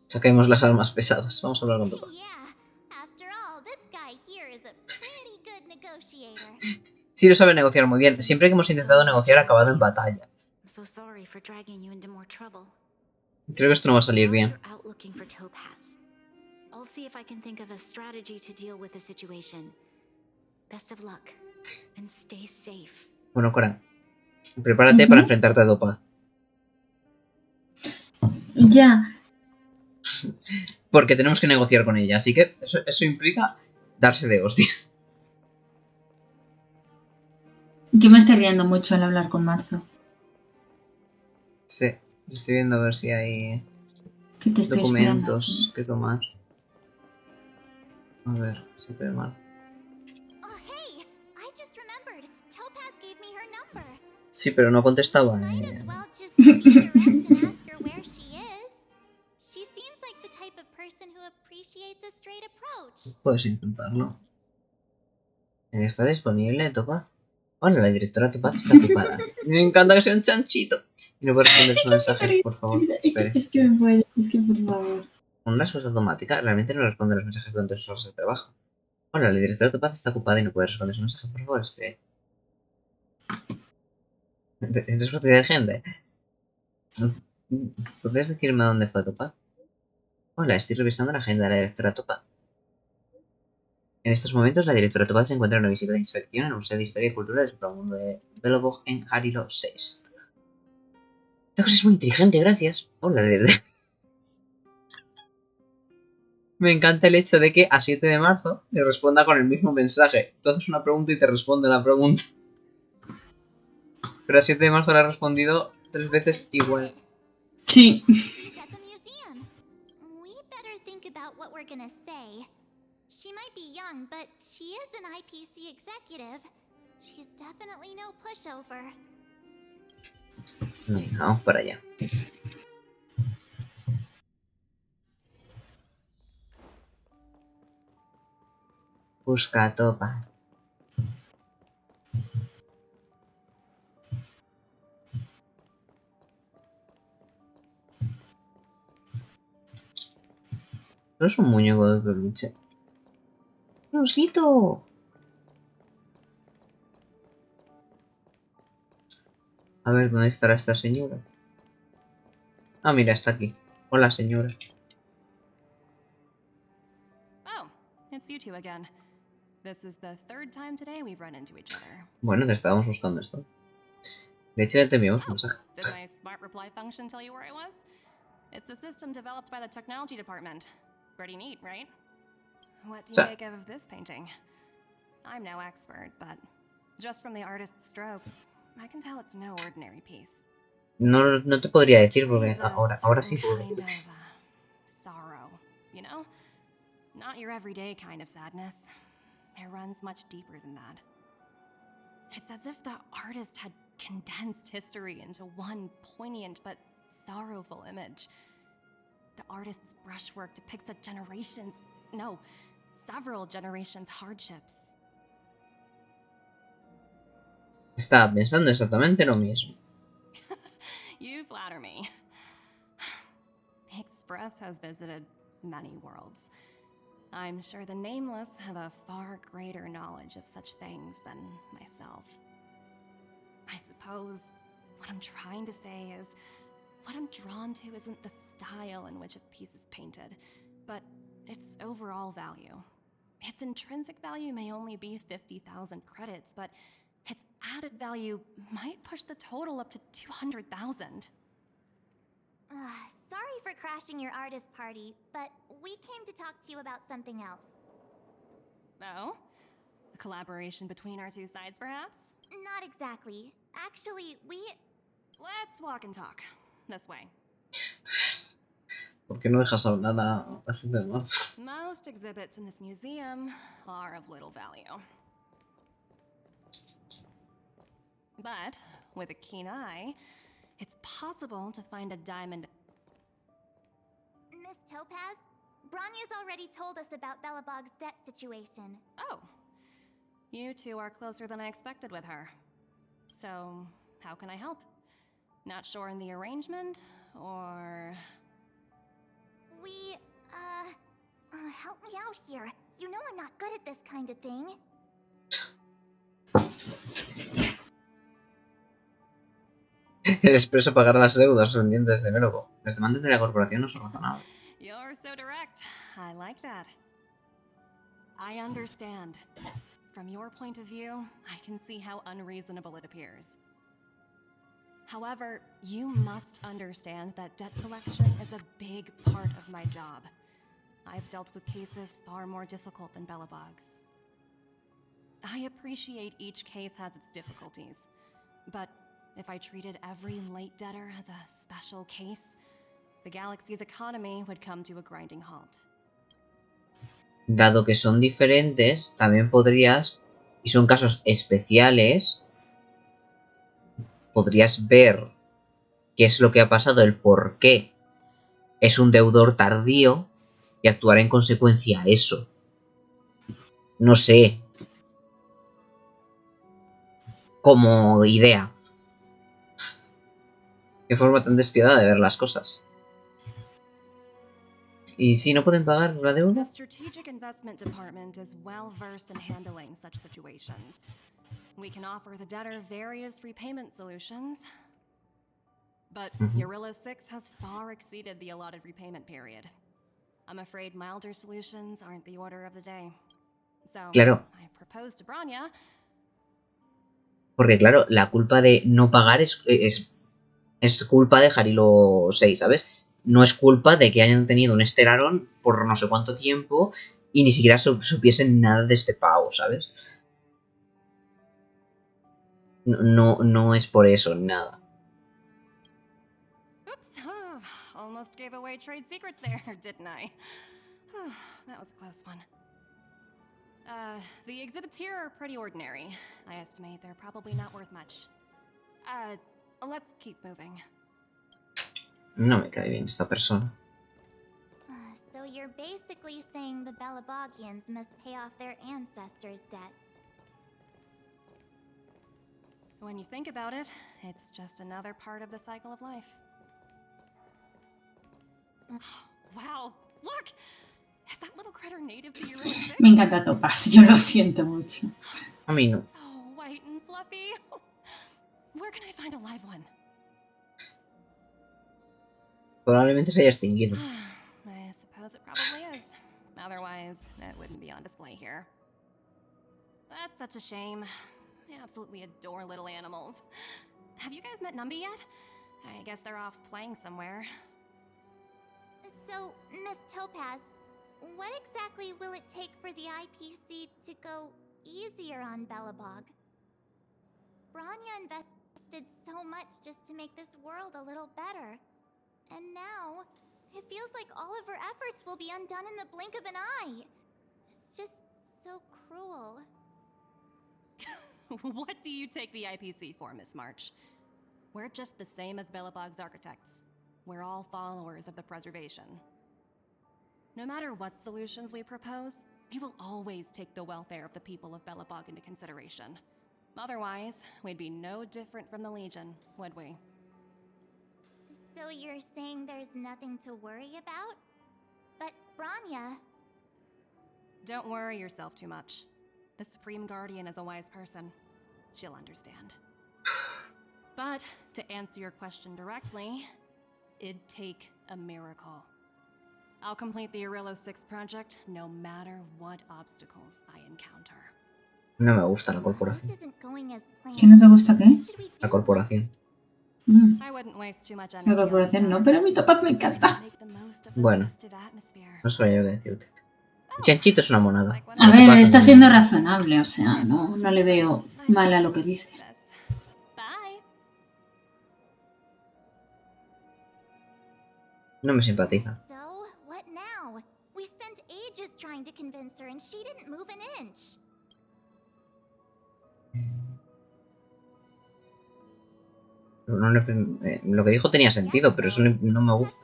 Saquemos las armas pesadas. Vamos a hablar con Topaz. Sí lo sabe negociar muy bien. Siempre que hemos intentado negociar ha acabado en batalla. Creo que esto no va a salir bien. Bueno, Cora, prepárate para enfrentarte a Topaz. Ya. Porque tenemos que negociar con ella, así que eso implica darse de hostia. Yo me estoy riendo mucho al hablar con Marzo. Sí, estoy viendo a ver si hay documentos que tomar. A ver, 7 de marzo. Sí, pero no contestaba. Puedes intentarlo. ¿Está disponible, Topaz? Hola, la directora Topaz está ocupada. Me encanta que sea un chanchito. Y no puede responder sus mensajes, por favor. Espere. Es que me puede, es que por favor. Una respuesta automática realmente no responde los mensajes durante sus horas de trabajo. Hola, la directora Topaz está ocupada y no puede responder sus mensajes, por favor. Espere. ¿Es responsabilidad de gente? ¿Podrías decirme dónde fue Topaz? Hola, estoy revisando la agenda de la directora Topaz. En estos momentos, la directora Topaz se encuentra en una visita de inspección en el Museo de Historia y Cultura del Supramundo de Belobog en Yarillo 6. Esta cosa es muy inteligente, gracias. Hola, la directora. Me encanta el hecho de que a 7 de marzo le responda con el mismo mensaje. Tú haces una pregunta y te responde la pregunta. Pero a 7 de marzo le ha respondido 3 veces igual. Sí. She might be young, but she is an IPC executive. She's definitely no pushover. Vamos para allá. Busca a Topaz. No es un muñeco de peluche. ¡Un osito! A ver, ¿dónde estará esta señora? Ah, mira, está aquí. Hola, señora. Oh, it's you two again. This is the third time today we've run into each other. Bueno, te estábamos buscando esto. De hecho, ya te enviamos un mensaje. Did my smart reply function tell you where I was? It's a system developed by the technology department. Pretty neat, right? What do you make of this painting? I'm no expert, but just from the artist's strokes, I can tell it's no ordinary piece. No te podría decir porque ahora sí puedo. Kind of sorrow, you know? Not your everyday kind of sadness. It runs much deeper than that. It's as if the artist had condensed history into one poignant but sorrowful image. The artist's brushwork depicts several generations' hardships. Estaba pensando exactamente lo mismo. You flatter me. The Express has visited many worlds. I'm sure the Nameless have a far greater knowledge of such things than myself. I suppose what I'm trying to say is, what I'm drawn to isn't the style in which a piece is painted, but its overall value. Its intrinsic value may only be 50,000 credits, but its added value might push the total up to 200,000. Sorry for crashing your artist party, but we came to talk to you about something else. Oh? A collaboration between our two sides, perhaps? Not exactly. Actually, Let's walk and talk. This way. ¿Por qué no dejas hablar a la gente más? Most exhibits in this museum are of little value. But with a keen eye, it's possible to find a diamond. Miss Topaz, Branya's already told us about Belobog's debt situation. Oh. You two are closer than I expected with her. So, how can I help? Not sure in the arrangement, or... Help me out here. You know I'm not good at this kind of thing. El expreso pagar las deudas pendientes de Verbo. Las demandas de la corporación no son razonables. You're so direct. I like that. I understand. From your point of view, I can see how unreasonable it appears. However, you must understand that debt collection is a big part of my job. I've dealt with cases far more difficult than Belobog's. I appreciate each case has its difficulties, but if I treated every late debtor as a special case, the galaxy's economy would come to a grinding halt. Dado que son diferentes, también podrías, y son casos especiales, podrías ver qué es lo que ha pasado, el por qué es un deudor tardío y actuar en consecuencia a eso. No sé. Como idea. Qué forma tan despiadada de ver las cosas. ¿Y si no pueden pagar la deuda? The Strategic Investment Department is well versed in handling such situations. We can offer the debtor various repayment solutions. But Eurilla 6 has far exceeded the allotted repayment period. I'm afraid milder solutions aren't the order of the day. So, claro. I proposed to Branya. Porque claro, la culpa de no pagar es culpa de Jarilo 6, ¿sabes? No es culpa de que hayan tenido un Estelarón por no sé cuánto tiempo y ni siquiera supiesen nada de este pago, ¿sabes? No es por eso, nada. Oops, almost gave away trade secrets there, didn't I? That was a close one. The exhibits here are pretty ordinary. I estimate they're probably not worth much. Let's keep moving. No me cae bien esta persona. So you're basically saying the Belabogians must pay off their ancestors' debts. When you think about it, it's just another part of the cycle of life. Wow, look! Is that little critter native to your Euro 6? Me encanta Topaz, yo lo siento mucho. A mí no. So white and fluffy. Where can I find a live one? Probablemente se haya extinguido. I suppose it probably is. Otherwise, it wouldn't be on display here. That's such a shame. I absolutely adore little animals. Have you guys met Numby yet? I guess they're off playing somewhere. So, Miss Topaz, what exactly will it take for the IPC to go easier on Belobog? Branya invested so much just to make this world a little better. And now, it feels like all of her efforts will be undone in the blink of an eye. It's just so cruel. What do you take the IPC for, Miss March? We're just the same as Belobog's architects. We're all followers of the preservation. No matter what solutions we propose, we will always take the welfare of the people of Belobog into consideration. Otherwise, we'd be no different from the Legion, would we? So you're saying there's nothing to worry about? But Branya... Don't worry yourself too much. The Supreme Guardian is a wise person. She'll understand. But, to answer your question directly, it'd take a miracle. I'll complete the Arillo 6 project no matter what obstacles I encounter. No me gusta la corporación. ¿Qué no te gusta qué? La corporación. La corporación no, pero mi Topaz me encanta. Bueno, no sabía qué decirte. Chanchito es una monada. A ver, está siendo razonable, o sea, no le veo mal a lo que dice. No me simpatiza. So, what now? We spent ages trying to convince her and she didn't move an inch. Lo que dijo tenía sentido, pero eso no me gusta.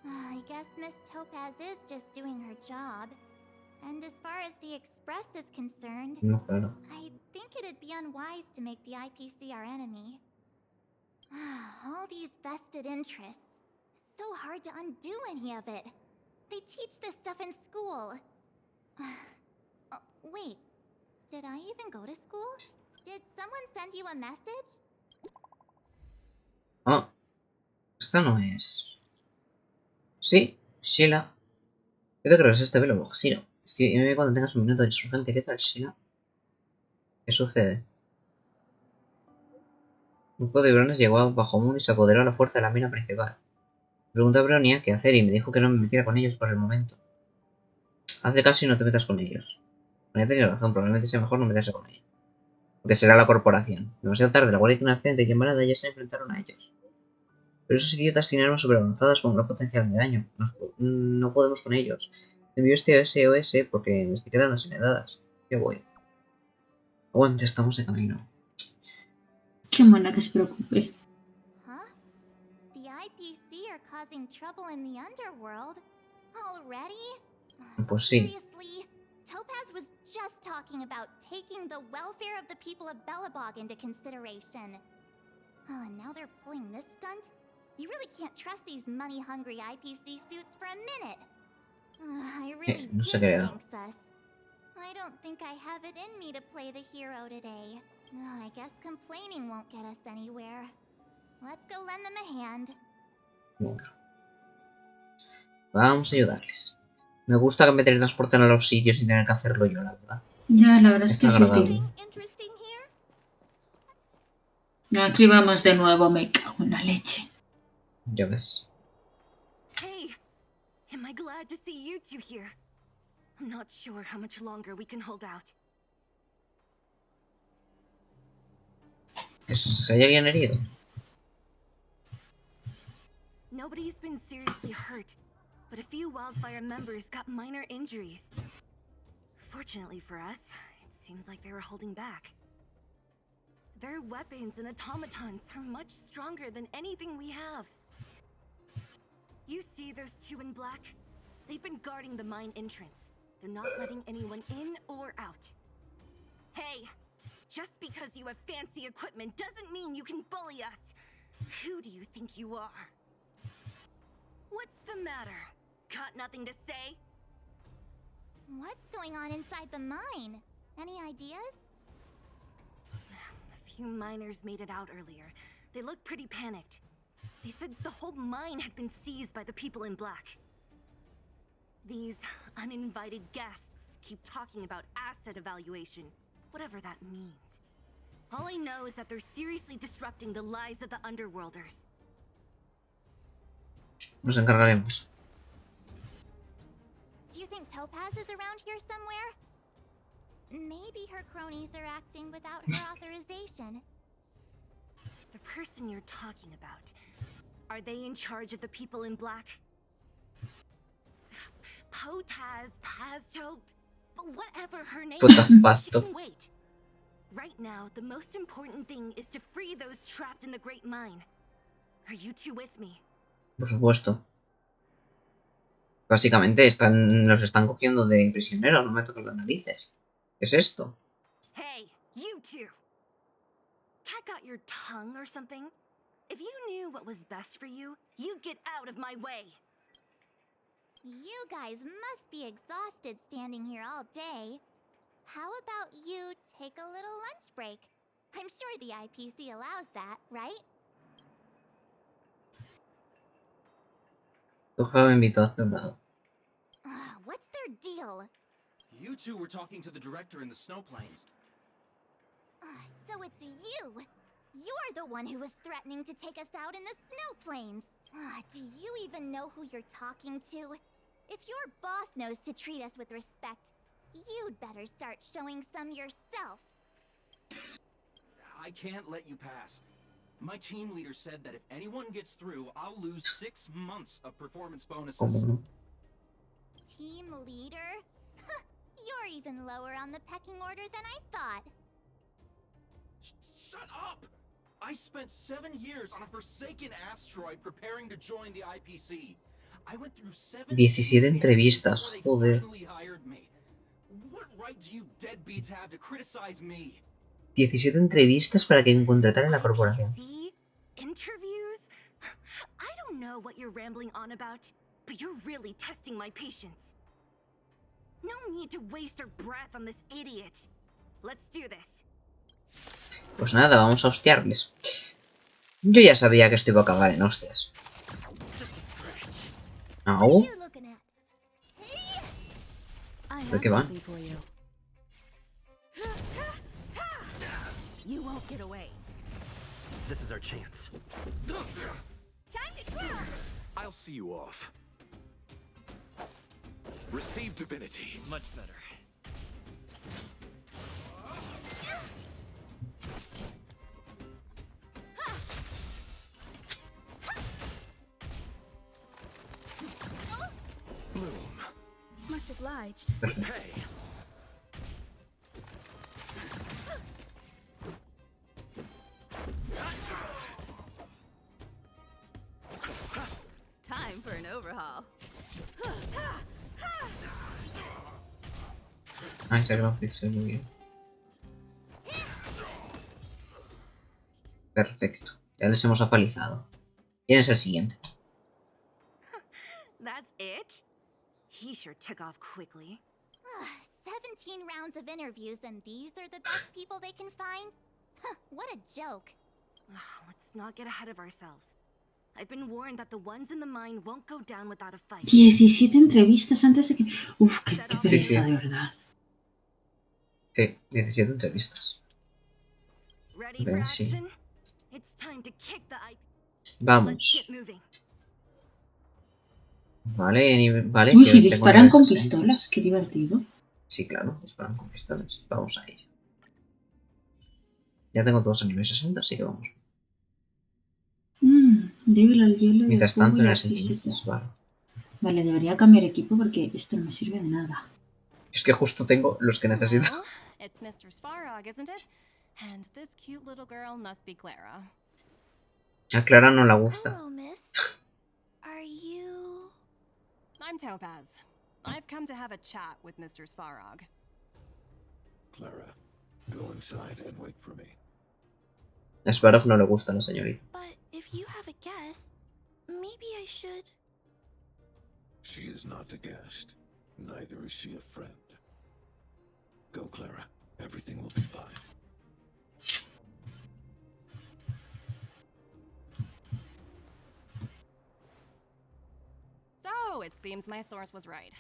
I guess Miss Topaz is just doing her job. And as far as the Express is concerned, no, claro. I think it'd be unwise to make the IPC our enemy. All these vested interests. It's so hard to undo any of it. They teach this stuff in school. Wait, did I even go to school? Did someone send you a message? Oh, esta no es. Sí, Sheila. ¿Qué te crees este velo? Sí, no. Escríbeme cuando tengas un minuto de insurgente. ¿Qué tal, Sheila? ¿Qué sucede? Un grupo de tiburones llegó bajo mundo y se apoderó a la fuerza de la mina principal. Pregunté a Bronia qué hacer y me dijo que no me metiera con ellos por el momento. Hazle caso y no te metas con ellos. Bronia tenía razón, probablemente sea mejor no meterse con ellos. Porque será la corporación. Demasiado tarde, la Guardia Inocente y Embarada ya se enfrentaron a ellos. Pero esos idiotas tienen armas super avanzadas con gran potencial de daño. No podemos con ellos. Me envió este SOS porque me estoy quedando sin edades. Yo voy. Aguante, estamos de camino. Qué buena que se preocupe. Huh? The IPC are causing trouble in the underworld? Already? Pues sí. Seriously? Topaz was just talking about taking the welfare of the people of Belobog into consideration. Oh, and now they're pulling this stunt? You really can't trust these money-hungry IPC suits for a minute. I really no sé did jinx us. I don't think I have it in me to play the hero today. I guess complaining won't get us anywhere. Let's go lend them a hand. Venga. Vamos a ayudarles. Me gusta que me teletransporten a los sitios sin tener que hacerlo yo, la verdad. Ya, la verdad es que es agradable. útil. Aquí vamos de nuevo, me cago en la leche. Ya ves. Hey, am I glad to see you two here? I'm not sure how much longer we can hold out. ¿Se hay alguien herido? Nobody's been seriously hurt, but a few wildfire members got minor injuries. Fortunately for us, it seems like they were holding back. Their weapons and automatons are much stronger than anything we have. You see those two in black? They've been guarding the mine entrance. They're not letting anyone in or out. Hey, just because you have fancy equipment doesn't mean you can bully us. Who do you think you are? What's the matter? Got nothing to say? What's going on inside the mine? Any ideas? A few miners made it out earlier. They looked pretty panicked. They said the whole mine had been seized by the people in black. These uninvited guests keep talking about asset evaluation, whatever that means. All I know is that they're seriously disrupting the lives of the underworlders. Nos encargaremos. Do you think Topaz is around here somewhere? Maybe her cronies are acting without her authorization. The person you're talking about, are they in charge of the people in black? Potaz, Pasto, whatever her name Potaz, is, Pasto. she can wait. Right now, the most important thing is to free those trapped in the Great Mine. Are you two with me? Por supuesto. Básicamente los están cogiendo de prisioneros, no me toques las narices. ¿Qué es esto? Hey, you two! Cat got your tongue or something? If you knew what was best for you, you'd get out of my way. You guys must be exhausted standing here all day. How about you take a little lunch break? I'm sure the IPC allows that, right? Tu jefe me invitó a hacer un lado. What's their deal? You two were talking to the director in the snow plains. So it's you! You're the one who was threatening to take us out in the snow plains! Do you even know who you're talking to? If your boss knows to treat us with respect, you'd better start showing some yourself. I can't let you pass. My team leader said that if anyone gets through, I'll lose 6 months of performance bonuses. Team leader? You're even lower on the pecking order than I thought. Shut up! I spent 7 years on a forsaken asteroid preparing to join the IPC. I went through 17 entrevistas, joder. What right do you deadbeats have to criticize me? 17 entrevistas para que contratara en la corporación. Interviews? I don't know what you're rambling on about, but you're really testing my patience. No need to waste our breath on this idiot. Let's do this. Pues nada, vamos a hostiarles. Yo ya sabía que esto iba a acabar en hostias. Au. ¿De qué va? You won't get away. This is our chance. Time to twirl. I'll see you off. Receive divinity. Much better. Bloom. Much obliged. Hey. Time for an overhaul. Ah, se va a fixar muy bien. Perfecto. Ya les hemos apalizado. ¿Quién es el siguiente? That's it? He sure took off quickly. 17 rounds of interviews and these are the best people they can find? What a joke. Let's not get ahead of ourselves. I've been warned that the ones in the mine won't go down without a fight. 17 entrevistas antes de que... Uf, qué pereza, de verdad. Sí, 17 entrevistas. Ready for action? It's time to kick the IP. Vamos. Vale, vale. Uy, si disparan con pistolas, qué divertido. Sí, claro, disparan con pistolas. Vamos a ello. Ya tengo todos en nivel 60, así que vamos. Débil al hielo. Mientras tanto, en las entrevistas, vale. Vale, debería cambiar equipo porque esto no me sirve de nada. Es que justo tengo los que necesito. It's Mr. Svarog, isn't it? And this cute little girl must be Clara. A Clara no la gusta. Hello, miss. Are you... I'm Topaz. I've come to have a chat with Mr. Svarog. Clara, go inside and wait for me. A Svarog no le gusta la señorita. But if you have a guess, maybe I should... She is not a guest. Neither is she a friend. Go, Clara. Everything will be fine. So, it seems my source was right.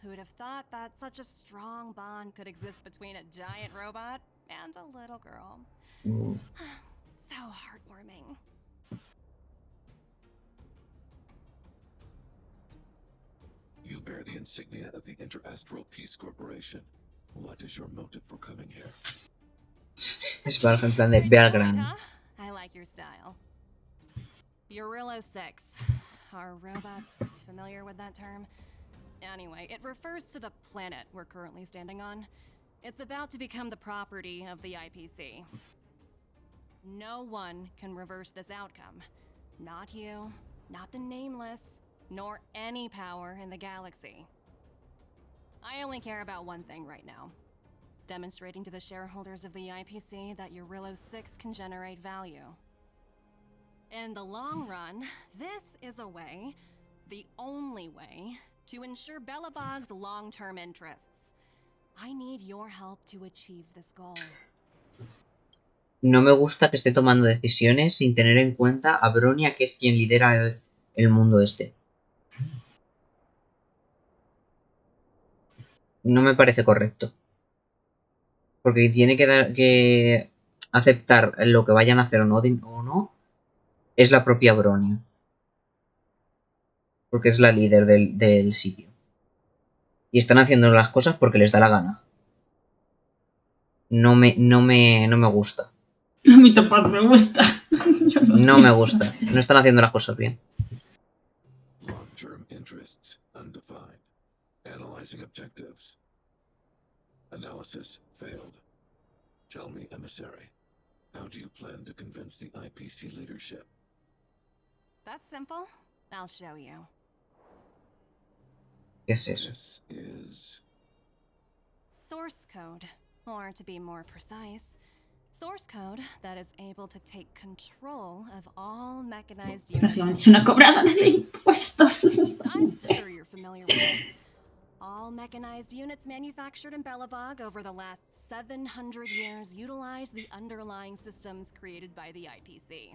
Who would have thought that such a strong bond could exist between a giant robot and a little girl? So heartwarming. You bear the insignia of the Interastral Peace Corporation. What is your motive for coming here? Es para en plan de ve al grano. I like your style. Burillo 6. Are robots familiar with that term? Anyway, it refers to the planet we're currently standing on. It's about to become the property of the IPC. No one can reverse this outcome. Not you, not the Nameless, nor any power in the galaxy. I only care about one thing right now. Demonstrating to the shareholders of the IPC that Eurillo 6 can generate value. In the long run, this is a way, the only way, to ensure Belobog's long-term interests. I need your help to achieve this goal. No me gusta que esté tomando decisiones sin tener en cuenta a Bronia, que es quien lidera el mundo este. No me parece correcto. Porque tiene que aceptar lo que vayan a hacer o no, es la propia Bronia. Porque es la líder del sitio. Y están haciendo las cosas porque les da la gana. No me gusta. A mí tampoco me gusta. No me gusta. No están haciendo las cosas bien. Long-term interests undefined. Analyzing objectives. Analysis failed. Tell me, emissary, how do you plan to convince the IPC leadership? That's simple. I'll show you. ¿Qué es eso? This is Source code, or to be more precise, source code that is able to take control of all mechanized units. Es una cobrada de impuestos. I'm sure you're familiar with this. All mechanized units manufactured in Belobog over the last 700 years utilize the underlying systems created by the IPC.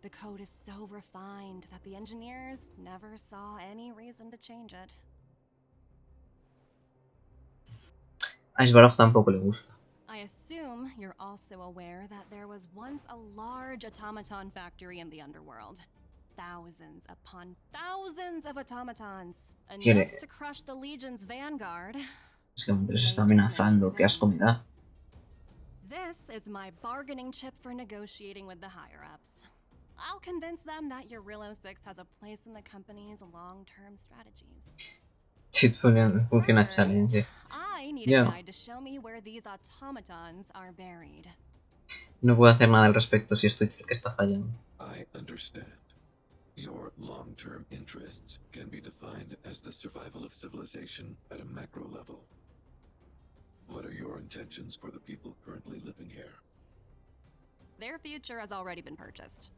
The code is so refined that the engineers never saw any reason to change it. A Svarog tampoco le gusta. I assume you're also aware that there was once a large automaton factory in the underworld. Thousands upon thousands of automatons, enough to crush the Legion's vanguard. Es que les está amenazando, qué asco me da. This is my bargaining chip for negotiating with the higher-ups. I'll convince them that Eurillo 6 has a place in the company's long-term strategies. Si funciona challenge. I need a guide to show me where these automatons are buried. No puedo hacer nada al respecto si estoy que está fallando. I understand. Your long-term interests can be defined as the survival of civilization at a macro level. What are your intentions for the people currently living here? Their future has already been purchased.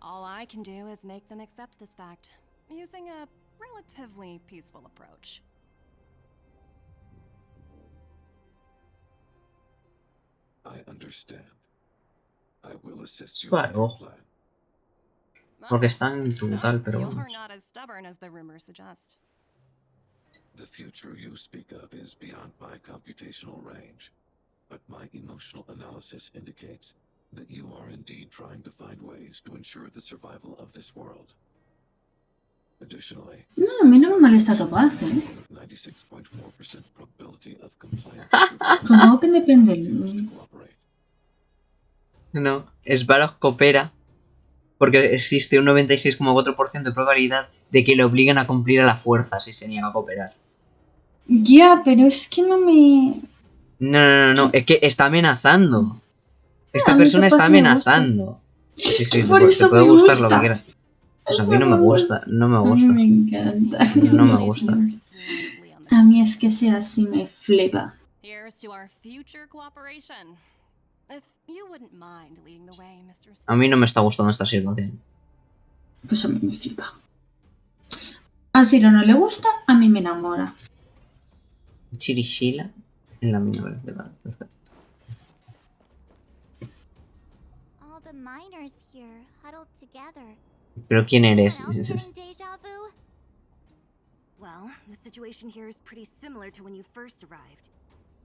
All I can do is make them accept this fact, using a relatively peaceful approach. I understand. I will assist you with your plan. Porque está en tu tal, pero You're vamos. not as stubborn as the rumors suggest. The future you speak of is beyond my computational range, but my emotional analysis indicates that you are indeed trying to find ways to ensure the survival of this world. Additionally, No, a mí no me molesta capaz, ¿eh? 96.4% probability of compliance. Supongo que depende. No, Svarog coopera porque existe un 96,4% de probabilidad de que le obliguen a cumplir a la fuerza si se niega a cooperar. Ya, pero es que no me... No, es que está amenazando. Esta persona está amenazando. Sí, te puede gustar lo que quieras. Pues a mí no me gusta, no me gusta. Me encanta. No me gusta. A mí es que sea así me flipa. Here's to our future cooperation. If you wouldn't mind leading the way, Mr. A mí no me está gustando esta situación. Pues a mí me flipa. A Siro no le gusta, a mí me enamora. Chirishila en la mina verde, vale, perfecto. All the miners here huddled together. ¿Pero quién eres? Anyone else getting deja vu? Well, the situation here is pretty similar to when you first arrived.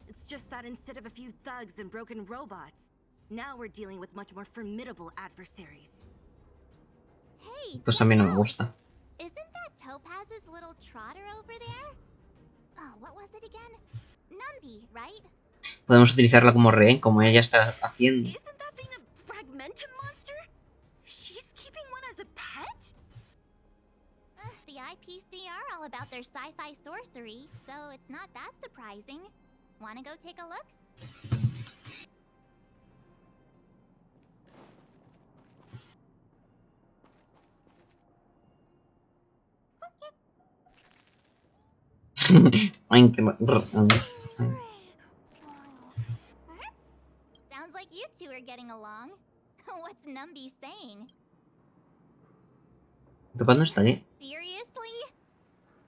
It's just that instead of a few thugs and broken robots, now we're dealing with much more formidable adversaries. Hey, Pues a mí no me gusta. isn't that Topaz's little trotter over there? Oh, what was it again? Numby, right? Podemos utilizarla como rehén, como ella está haciendo. Isn't that thing a fragmentum monster? She's keeping one as a pet? The IPC are all about their sci-fi sorcery, so it's not that surprising. Wanna go take a look? Sounds like you two are getting along. What's Numby saying? ¿Topaz no está allí? Seriously?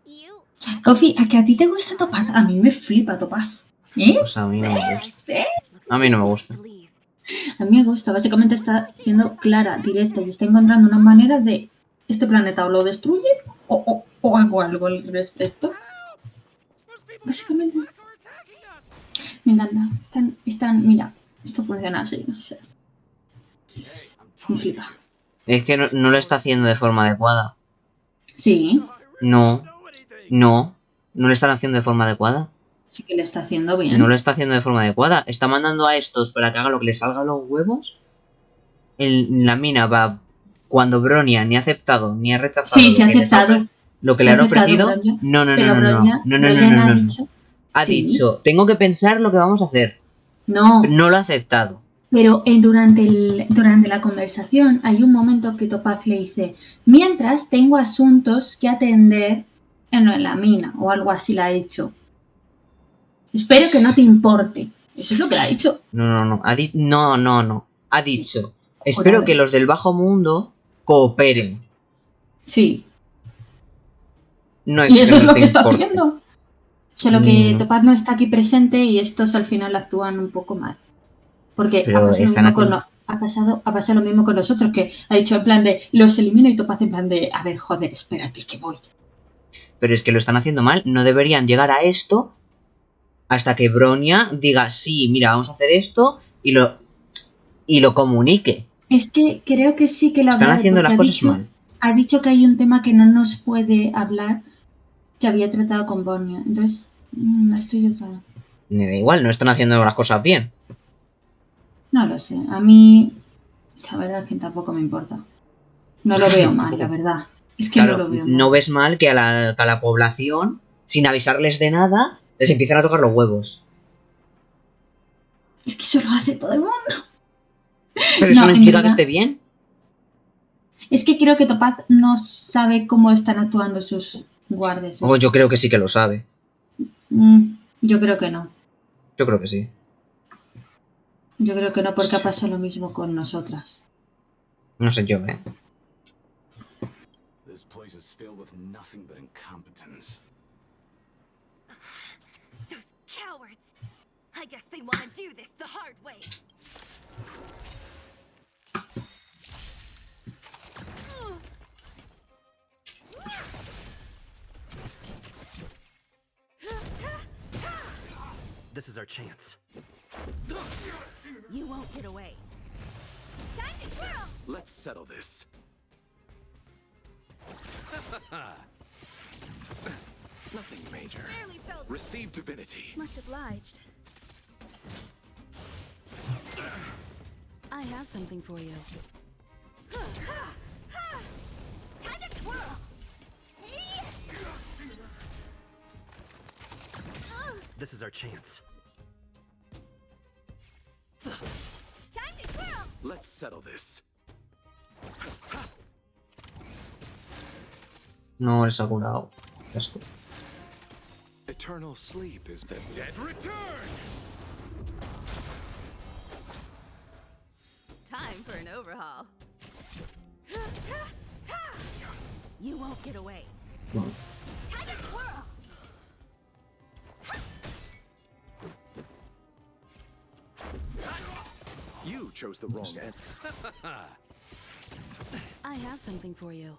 You? Coffee, ¿a que a ti te gusta Topaz? A mí me flipa Topaz. ¿Eh? Pues a mí no me gusta. A mí no me gusta. A mí me gusta. Básicamente está siendo clara, directa y está encontrando una manera de... Este planeta o lo destruye o hago algo al respecto. Básicamente... Me encanta. Están... Mira, esto funciona así, no sé. Me flipa. Es que no lo está haciendo de forma adecuada. Sí. No lo están haciendo de forma adecuada. Sí que lo está haciendo bien. No lo está haciendo de forma adecuada. Está mandando a estos para que haga lo que les salga a los huevos. La mina va cuando Bronia ni ha aceptado ni ha rechazado. Sí, se ha aceptado. Lo que le han ofrecido. No. Ha dicho, tengo que pensar lo que vamos a hacer. No lo ha aceptado. Pero durante la conversación hay un momento que Topaz le dice, mientras tengo asuntos que atender en la mina, o algo así le ha dicho. Espero que no te importe. Eso es lo que le ha dicho. No. Ha dicho, espero que los del bajo mundo cooperen. Sí. No es y eso que es no lo te que está importe. haciendo. Solo que Topaz no está aquí presente y estos al final actúan un poco mal. Porque ha pasado lo mismo con nosotros, que ha dicho en plan de los elimino y Topaz en plan de a ver, joder, espérate que voy. Pero es que lo están haciendo mal. No deberían llegar a esto hasta que Bronia diga, sí, mira, vamos a hacer esto y lo comunique. Es que creo que sí que lo están haciendo las cosas mal. Ha dicho que hay un tema que no nos puede hablar que había tratado con Bronia. Entonces, estoy yo. Me da igual, no están haciendo las cosas bien. No lo sé. A mí, la verdad es que tampoco me importa. No lo veo mal, la verdad. Es que claro, no lo veo mal. No ves mal que a la población, sin avisarles de nada, les empiezan a tocar los huevos. Es que eso lo hace todo el mundo. Pero eso no implica que esté bien. Es que creo que Topaz no sabe cómo están actuando sus guardias. Yo creo que sí que lo sabe. Yo creo que no. Yo creo que sí. Yo creo que no, porque ha pasado lo mismo con nosotras. No sé yo, This place is filled with nothing but incompetence. Those cowards! I guess they want to do this the hard way. This is our chance. You won't get away. Time to twirl! Let's settle this. Nothing major. Barely felt Receive divinity. much obliged. I have something for you. Time to twirl! This is our chance. Time to twirl! Let's settle this. No les ha curado. Esto. Eternal sleep is the dead return. Time for an overhaul. You won't get away. Bueno. You chose the wrong end. I have something for you.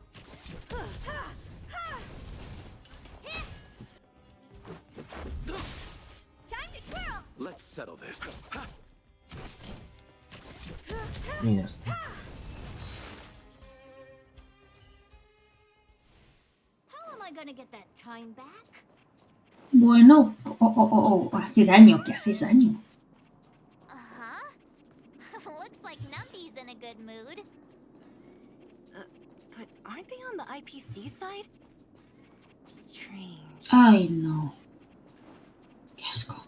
Time to twirl. Let's settle this. Y ya está. How am I gonna get that time back? Bueno, hace daño, que haces daño. Looks like Numby's in a good mood. But aren't they on the IPC side? Strange. Ay, no. Qué asco.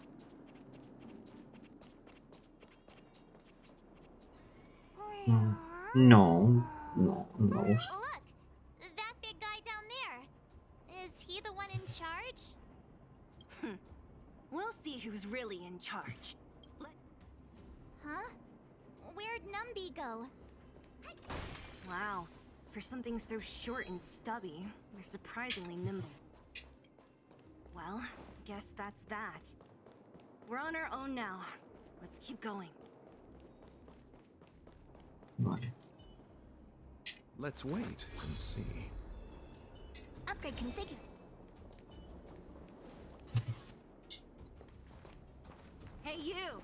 No, no, no me gusta. Look, that big guy down there. Is he the one in charge? We'll see who's really in charge. Huh? Where'd Numby go? Wow. For something so short and stubby, they're surprisingly nimble. Well, guess that's that. We're on our own now. Let's keep going. Vale. Let's wait and see. Upgrade configured. Hey, you!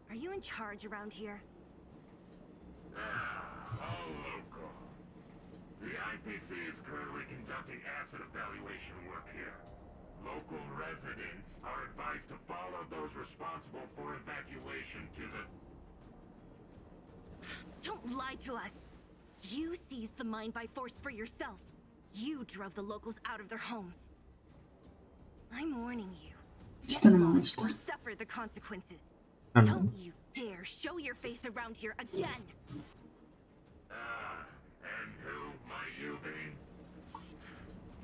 Are you in charge around here? All local. The IPC is currently conducting asset evaluation work here. Local residents are advised to follow those responsible for evacuation to the... Don't lie to us! You seized the mine by force for yourself. You drove the locals out of their homes. I'm warning you. Esto no me Or gusta. suffer the consequences. Ah, no. Don't you dare show your face around here again! And who might you be?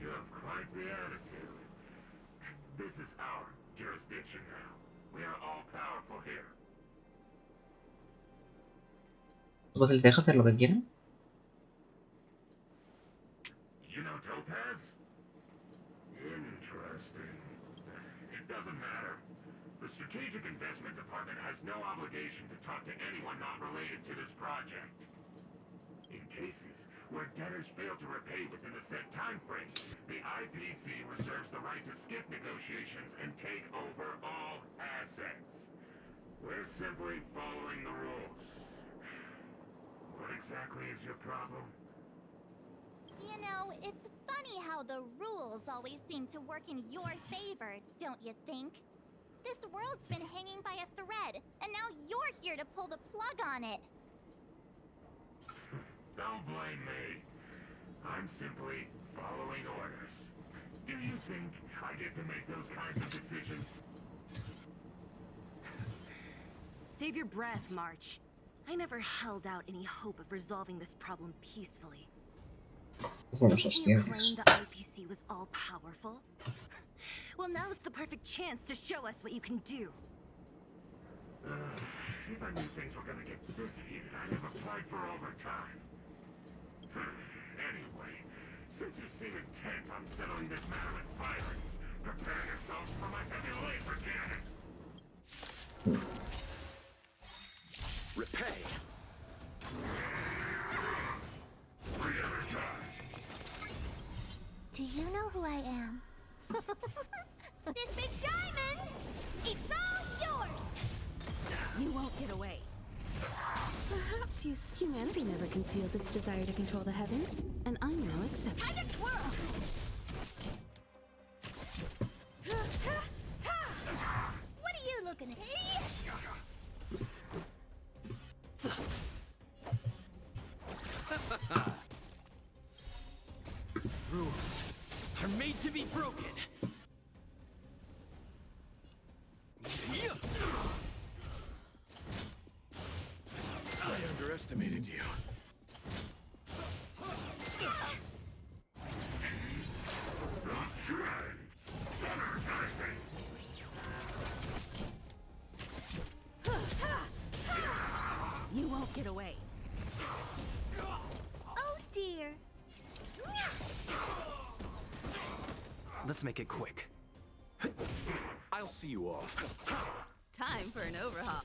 You have quite the attitude. This is our jurisdiction now. We are all powerful here. ¿Pues les deja hacer lo que quieren? You know Topaz? Interesting. It doesn't matter. The Strategic Investment Department has no obligation to talk to anyone not related to this project. In cases where debtors fail to repay within the set time frame, the IPC reserves the right to skip negotiations and take over all assets. We're simply following the rules. What exactly is your problem? You know, it's funny how the rules always seem to work in your favor, don't you think? This world's been hanging by a thread, and now you're here to pull the plug on it. Don't blame me. I'm simply following orders. Do you think I get to make those kinds of decisions? Save your breath, March. I never held out any hope of resolving this problem peacefully. Bueno, Didn't esos you tiempos. claim the IPC was all-powerful? Well, now's the perfect chance to show us what you can do. If I knew things were gonna get this heated, I'd have applied for overtime. Anyway, since you seem intent on settling this matter with violence, prepare yourselves for my heavy laser cannon. Repay. Do you know who I am? This big diamond! It's all yours! You won't get away. Perhaps humanity never conceals its desire to control the heavens, and I'm no exception. Time to twirl! What are you looking at? Rules are made to be broken. I underestimated you. You won't get away. Oh dear. Let's make it quick. I'll see you off. Time for an overhaul.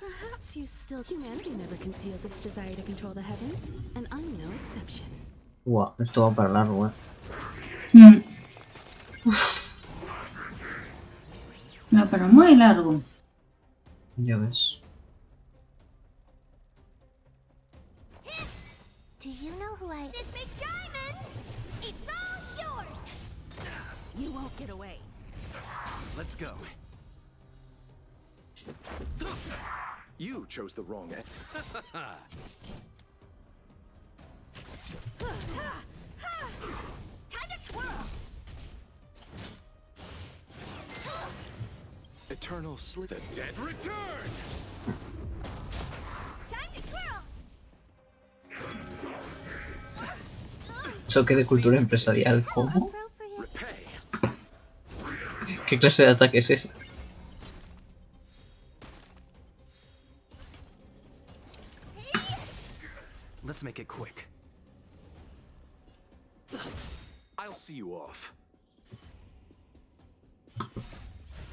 Perhaps you still... Humanity never conceals its desire to control the heavens, and I'm no exception. Wow, esto va para largo, No, pero muy largo. Ya ves. Do you know who I... This big diamond! It's all yours! You won't get away. Let's go. You chose the wrong end. Time to twirl! Eternal sleep. The dead return! Time to twirl! Eso que de cultura empresarial, ¿cómo? ¿Qué clase de ataque es ese? Let's make it quick. I'll see you off.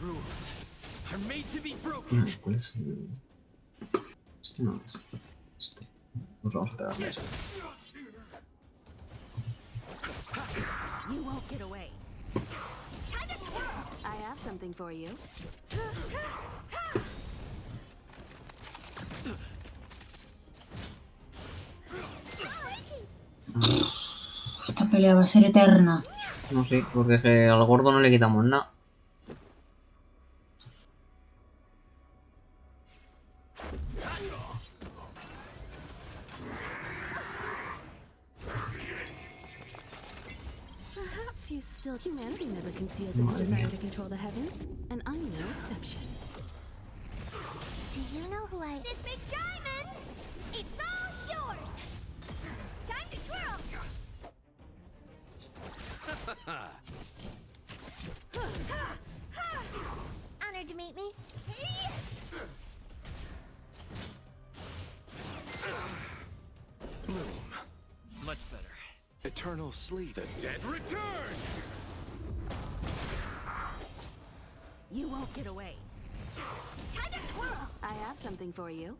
Rules are made to be broken. ¿Cuál es el...? Este no es. Este. Nos vamos a pegarle a este. You won't get away. Time to twirl! I have something for you. Esta pelea va a ser eterna. No sé, porque al gordo no le quitamos nada. Perhaps you still... Humanity never conceals its desire to control the heavens, and I'm no exception. Do you know who I... This big diamond! It's all yours! Time to twirl! Honored to meet me. Boom. Much better. Eternal sleep. The dead return! You won't get away. Time to twirl! I have something for you.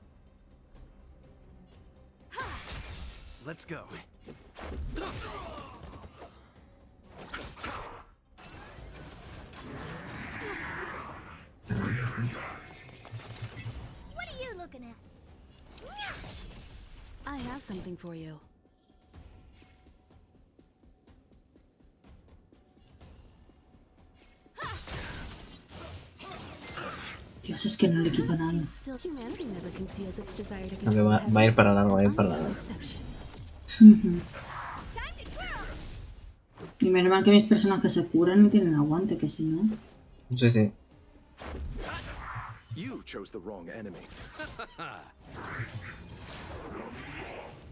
Let's go. What are you looking at? I have something for you. Dios, es que no le quito nada. Still, humanity never conceals its desire to No, que control the va a ir heavens, para largo, va a ir and para I'm no largo. exception. Time to twirl! Y menos mal que mis personajes se curan y tienen aguante, que si no... Sí, sí. You chose the wrong enemy.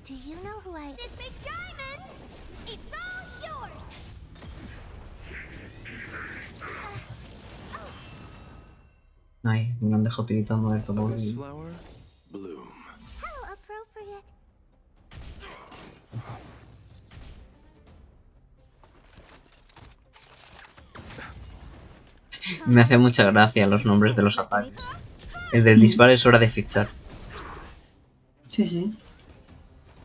Do you know who I... This big diamond! It's all yours! Ay, me han dejado utilizando esto por This flower, bloom. How appropriate. Me hace mucha gracia los nombres de los ataques. El del disparo es hora de fichar. Sí, sí.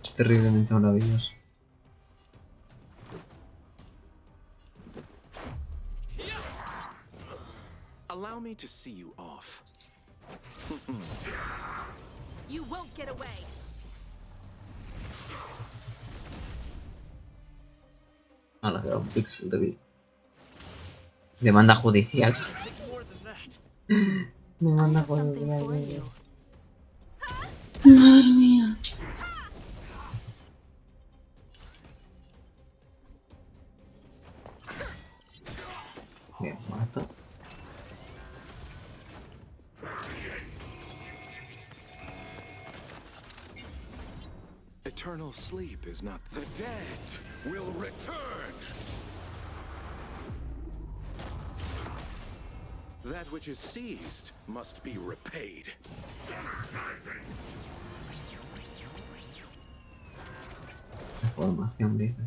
Es terriblemente maravilloso. Allow me to see you off. You won't get away. Ahora queda un pixel de vídeo. Demanda judicial. Demanda judicial. Madre mía. Bien, muerto. Eternal sleep is not... The dead will return! That which is seized must be repaid. Información, dice.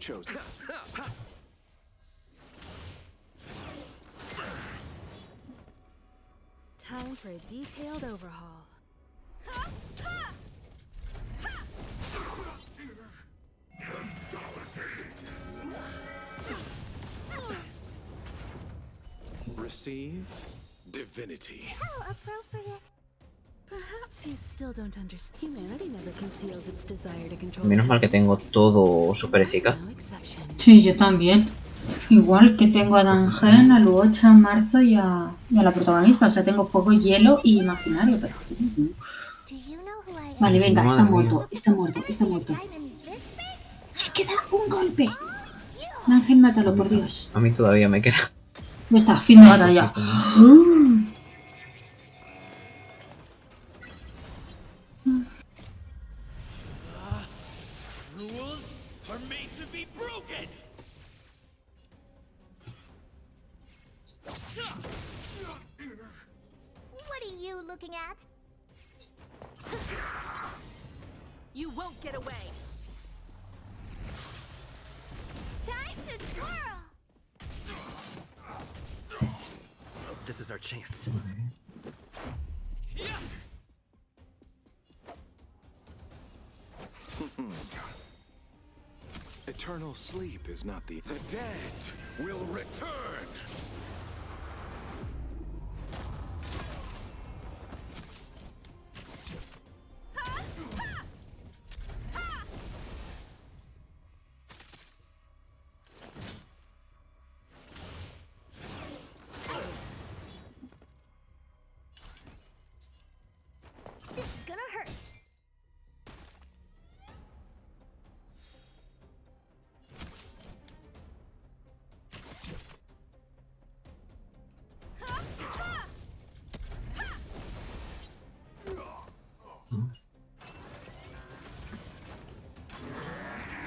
chose. Time for a detailed overhaul. Receive divinity. How appropriate. Perhaps you still don't understand. Humanity never conceals its desire to control. Menos mal que tengo todo súper eficaz. Sí, yo también. Igual que tengo a Dangen, a Luocha, a Marzo y a la protagonista. O sea, tengo fuego, hielo y imaginario, pero... Vale, venga, está muerto, está muerto, está muerto. ¡Me queda un golpe! Dangen, mátalo, por Dios. A mí todavía me queda. Ya está, fin de batalla. Rules are made to be broken. What are you looking at? You won't get away. Time to twirl. This is our chance. Eternal sleep is not the dead will return. This is gonna hurt.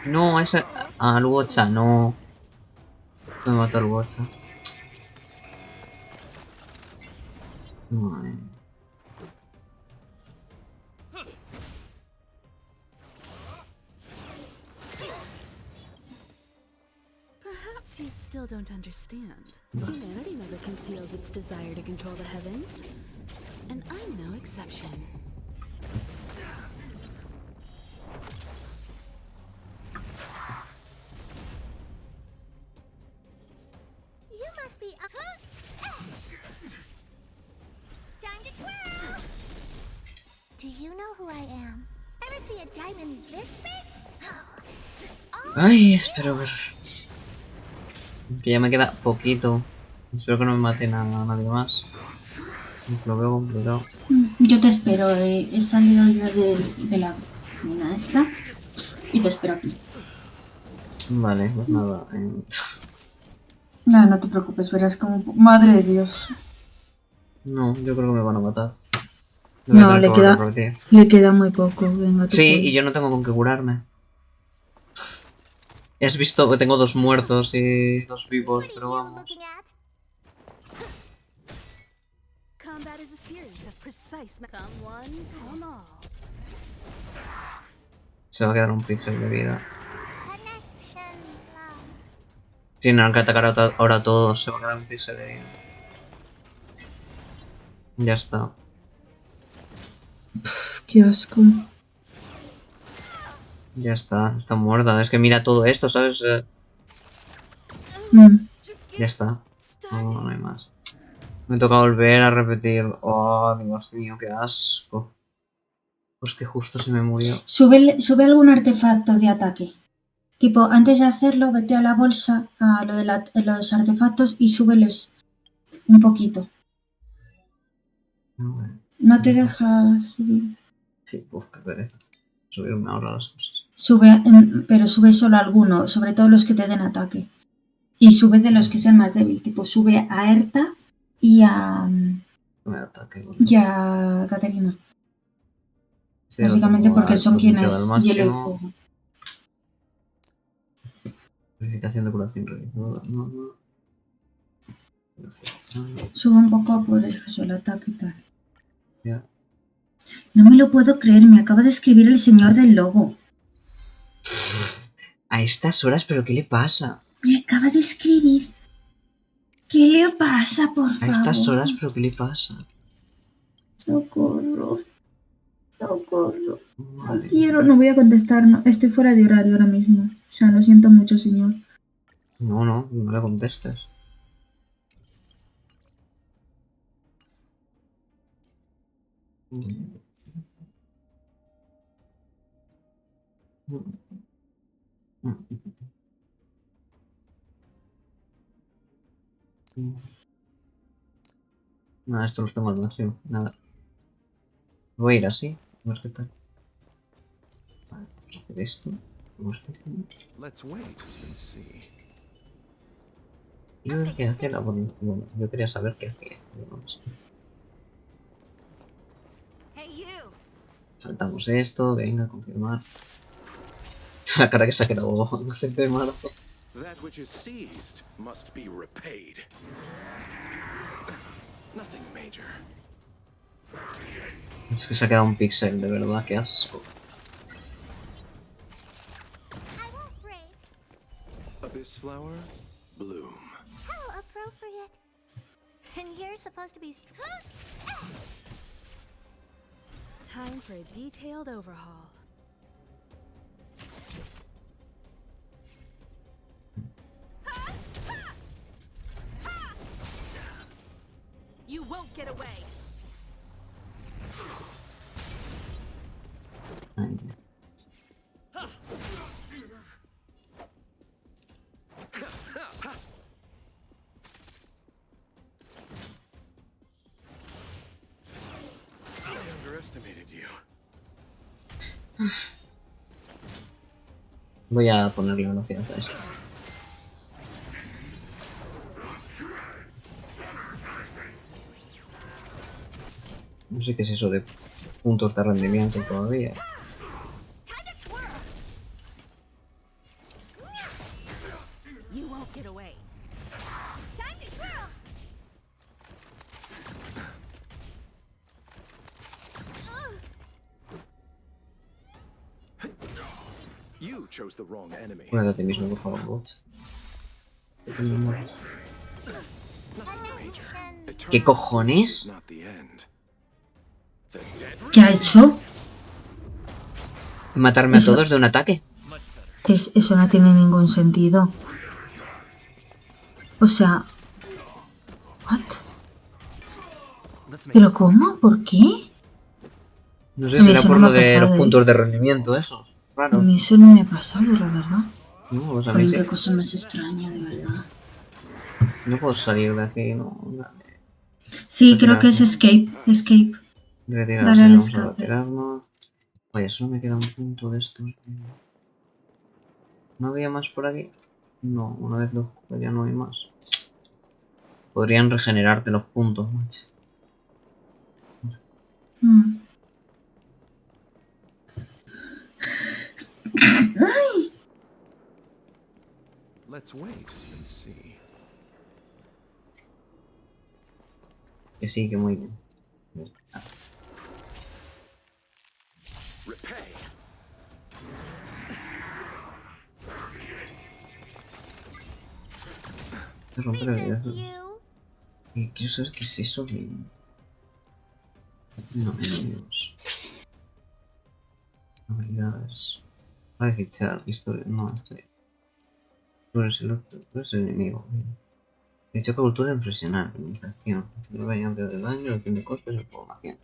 No, esa... Ah, Luocha, no. Me mató a Luocha. Vale. Perhaps you still don't understand. Humanity never conceals its desire to control the heavens. And I'm no exception. You must be time to twirl. Do you know who I am? Ever see a diamond this big? Ay, espero ver. Que ya me queda poquito. Espero que no me mate nadie más. Lo veo complicado. Yo te espero, he salido yo de la mina esta y te espero aquí. Vale, pues nada. No, no te preocupes, verás como... Madre de Dios. No, yo creo que me van a matar. No, le queda muy poco. Venga, sí, y yo no tengo con qué curarme. Has visto que tengo 2 muertos y 2 vivos, pero vamos. Combat is a series of precise. Come one, come all. Se va a quedar un píxel de vida. Tienen que atacar ahora todos, se va a quedar un píxel de vida. Ya está. Qué asco. Ya está muerta. Es que mira todo esto, ¿sabes? Ya está. No hay más. Me toca volver a repetir. Oh, Dios mío, qué asco. Pues que justo se me murió. Sube algún artefacto de ataque. Tipo, antes de hacerlo, vete a la bolsa, a lo de los artefactos y súbeles un poquito. ¿No te deja subir? Sí, qué pereza. Subirme ahora las cosas. Pero sube solo alguno, sobre todo los que te den ataque. Y sube de los que sean más débiles. Tipo, sube a Erta y a... Y a Caterina. Sí, básicamente porque son quienes hielo y fuego. Verificación de curación realizada. Sube un poco por eso, el ataque y tal. Ya. No me lo puedo creer, me acaba de escribir el señor del lobo. I A estas horas, ¿pero qué le pasa? Me acaba de escribir. ¿Qué le pasa, por favor? A estas horas, ¿pero qué le pasa? Socorro. Socorro. No quiero, no voy a contestar. No. Estoy fuera de horario ahora mismo. O sea, lo siento mucho, señor. No le contestes. Nada, esto los tengo al máximo. Nada. Voy a ir así. A ver qué tal. Vale, vamos a hacer esto. Let's wait and see. Y ver qué hace la bueno, yo quería saber qué hacía. Saltamos esto, venga, confirmar. La cara que se ha quedado siempre malo. That which is seized must be repaid. Nothing major. Es que se ha quedado un píxel, de verdad, qué asco. Abyss flower, bloom. How appropriate. And you're supposed to be... Time for a detailed overhaul. You won't get away. I underestimated you. Voy a ponerle velocidad a esto. No sé qué es eso de puntos de rendimiento todavía. You chose the wrong enemy. Cúrate a ti mismo, por favor, bot. ¿Qué cojones? ¿Qué ha hecho? ¿Matarme a todos de un ataque? Eso no tiene ningún sentido. O sea... ¿What? ¿Pero cómo? ¿Por qué? No sé, será por lo de los puntos de rendimiento, eso. Claro. A mí eso no me ha pasado, la verdad. No, pues a mí sí. Qué cosa más extraña, de verdad. No puedo salir de aquí, no. Sí, creo que es escape. Escape. Retirarse, Dale al vamos a escape. retirarnos. Oye, solo me queda un punto de estos. ¿No había más por aquí? No, una vez lo jugué ya no hay más. Podrían regenerarte los puntos, macho. ¡Ay! Let's wait and see. Que sí, que muy bien. Repay. Romper habilidades. Quiero saber qué es eso de... No, enemigos. Habilidades. Para fichar, historia. No, estoy. Tú eres el otro, tú eres el enemigo. Dicha cultura impresionante. Limitación. No variante de daño, reducción de costes, información.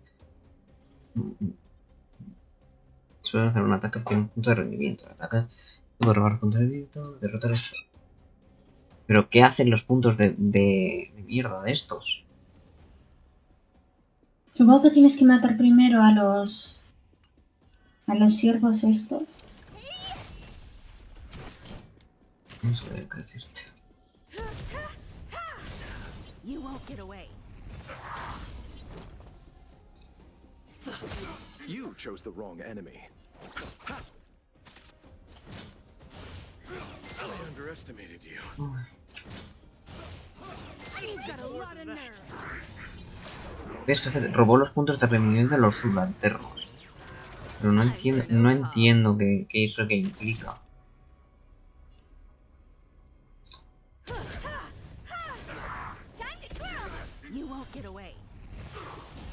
Suele hacer un ataque que tiene un punto de rendimiento. Ataca. Puedo robar puntos de rendimiento. Derrotar esto. Pero ¿qué hacen los puntos de mierda de estos? Supongo que tienes que matar primero a los siervos estos. No sé qué decirte. You won't get away. You chose the wrong enemy. I underestimated you. He's got a lot of nerve. ¿Ves que robó los puntos de rendimiento a los subalternos? Pero no entiendo qué eso que implica. You won't get away.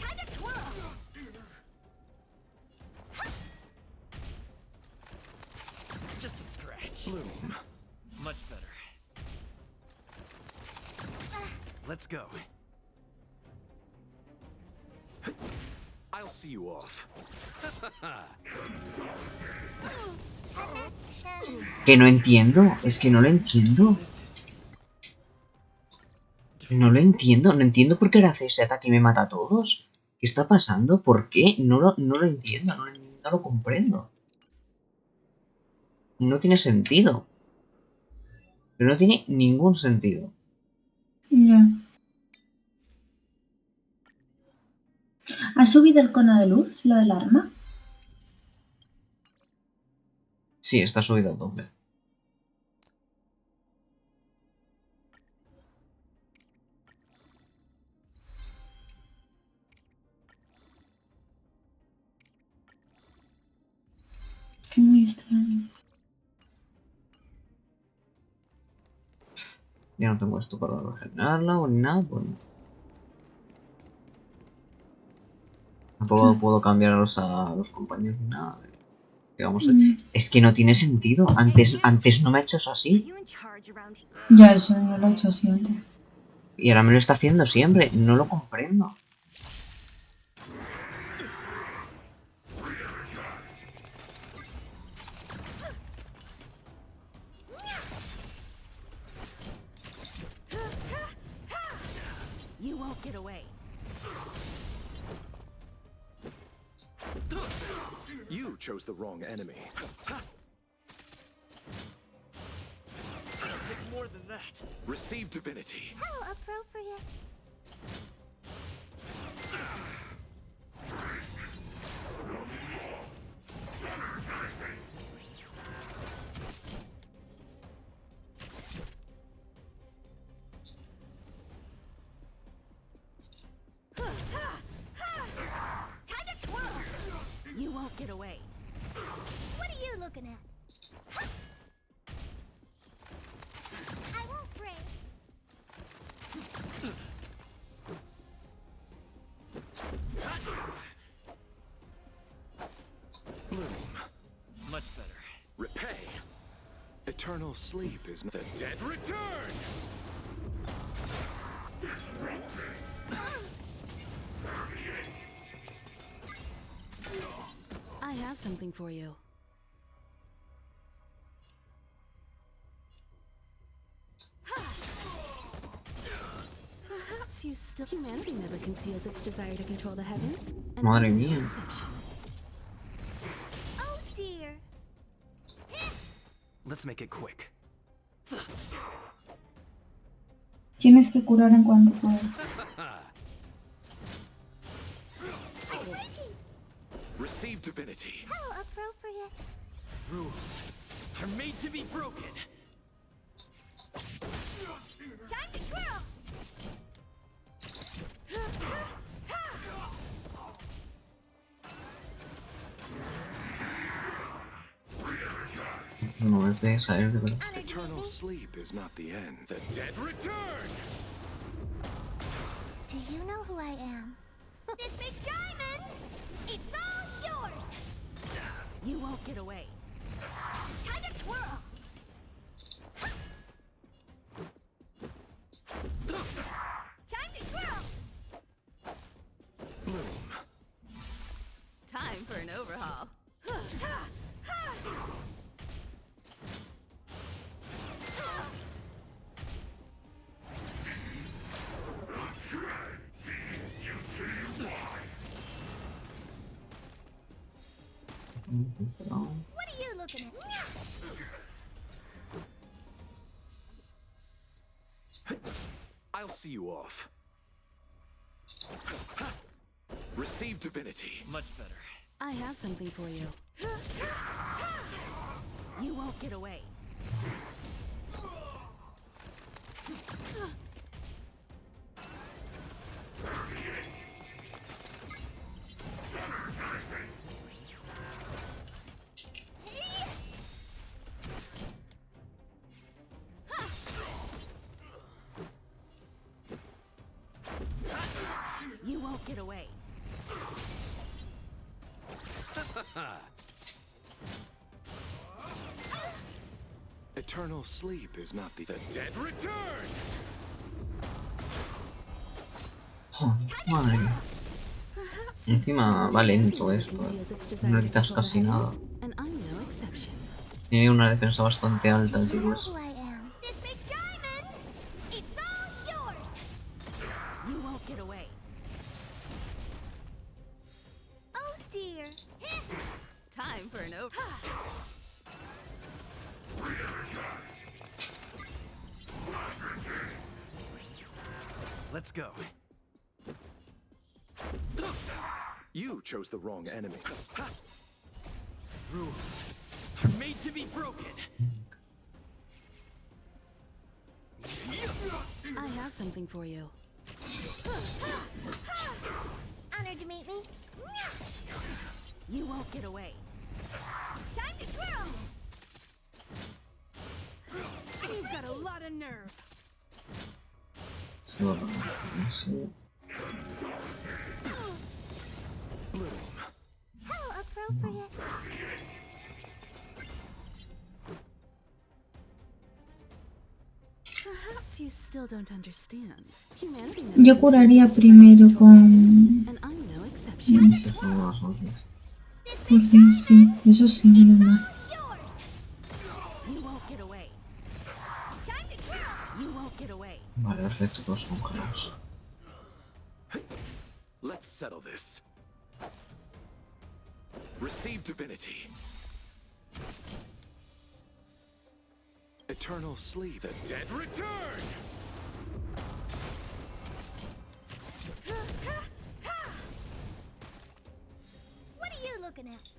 Time to twirl. Just a scratch. Bloom. Much better. Let's go. I'll see you off. Que no entiendo, es que no lo entiendo. No lo entiendo, no entiendo por qué ahora hace ese ataque y me mata a todos. ¿Qué está pasando? ¿Por qué? No lo entiendo, no lo comprendo. No tiene sentido. Pero no tiene ningún sentido. Ya. ¿Ha subido el cono de luz, lo del arma? Sí, está subido al tope. Qué muy extraño. Ya no tengo esto para regenerarlo ni nada, pues no. Tampoco puedo cambiar a los compañeros ni nada. Digamos, es que no tiene sentido. Antes no me ha hecho eso así. Ya, eso no lo he hecho siempre. Y ahora me lo está haciendo siempre. No lo comprendo. You won't get away. You chose the wrong enemy. More than that. Receive divinity. How appropriate. Time to twirl. You won't get away. What are you looking at? I won't break. Bloom. Much better. Repay. Eternal sleep is not the dead return. I have something for you. Perhaps you still... Humanity never conceals its desire to control the heavens. Madre mía. Oh dear. Let's make it quick. Tienes que curar en cuanto puedas. Receive divinity. How appropriate. Rules are made to be broken. Time to twirl. No me pegues a él, de verdad. Eternal sleep is not the end. The dead return. Do you know who I am? This big diamond! It's all yours! You won't get away. Time to twirl! Time to twirl! Bloom. Time for an overhaul. What are you looking at? I'll see you off. Receive divinity. Much better. I have something for you. You won't get away. won't get away. Eternal sleep is not the dead return. Madre mía. Encima va lento esto, no le quitas casi nada. Tiene una defensa bastante alta el tipo ese. Time for an over. Let's go. You chose the wrong enemy. Rules are made to be broken. I have something for you. Honored to meet me. You won't get away. Time to twirl. You've got a lot of nerve. How appropriate. Perhaps you still don't understand. Yo curaría primero con... And I'm no exception. Pues sí, eso sí, menos mal. You won't get away. Time to twirl. You won't get away. Vale, perfecto, todos congelados. Let's settle this. Receive divinity. Eternal sleep. The dead return. What are you looking at?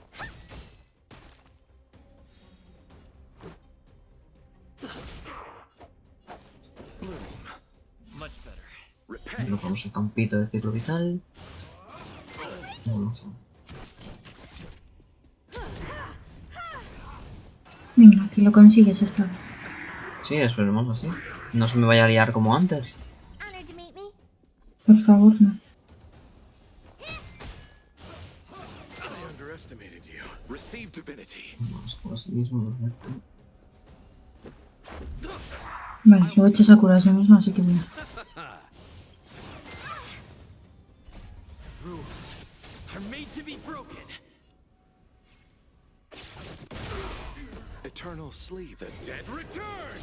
Much better. Nos vamos al campito del ciclo vital. No lo sé. Venga, que lo consigues esta vez. Sí, esperemos así. No se me vaya a liar como antes. Honored to meet me. Por favor, no. I underestimated you. Receive divinity. Vamos por así mismo, perfecto. Vale, luego echas a curar a sí mismo, así que mira. Rules are made to be broken. Eternal sleep. The dead return.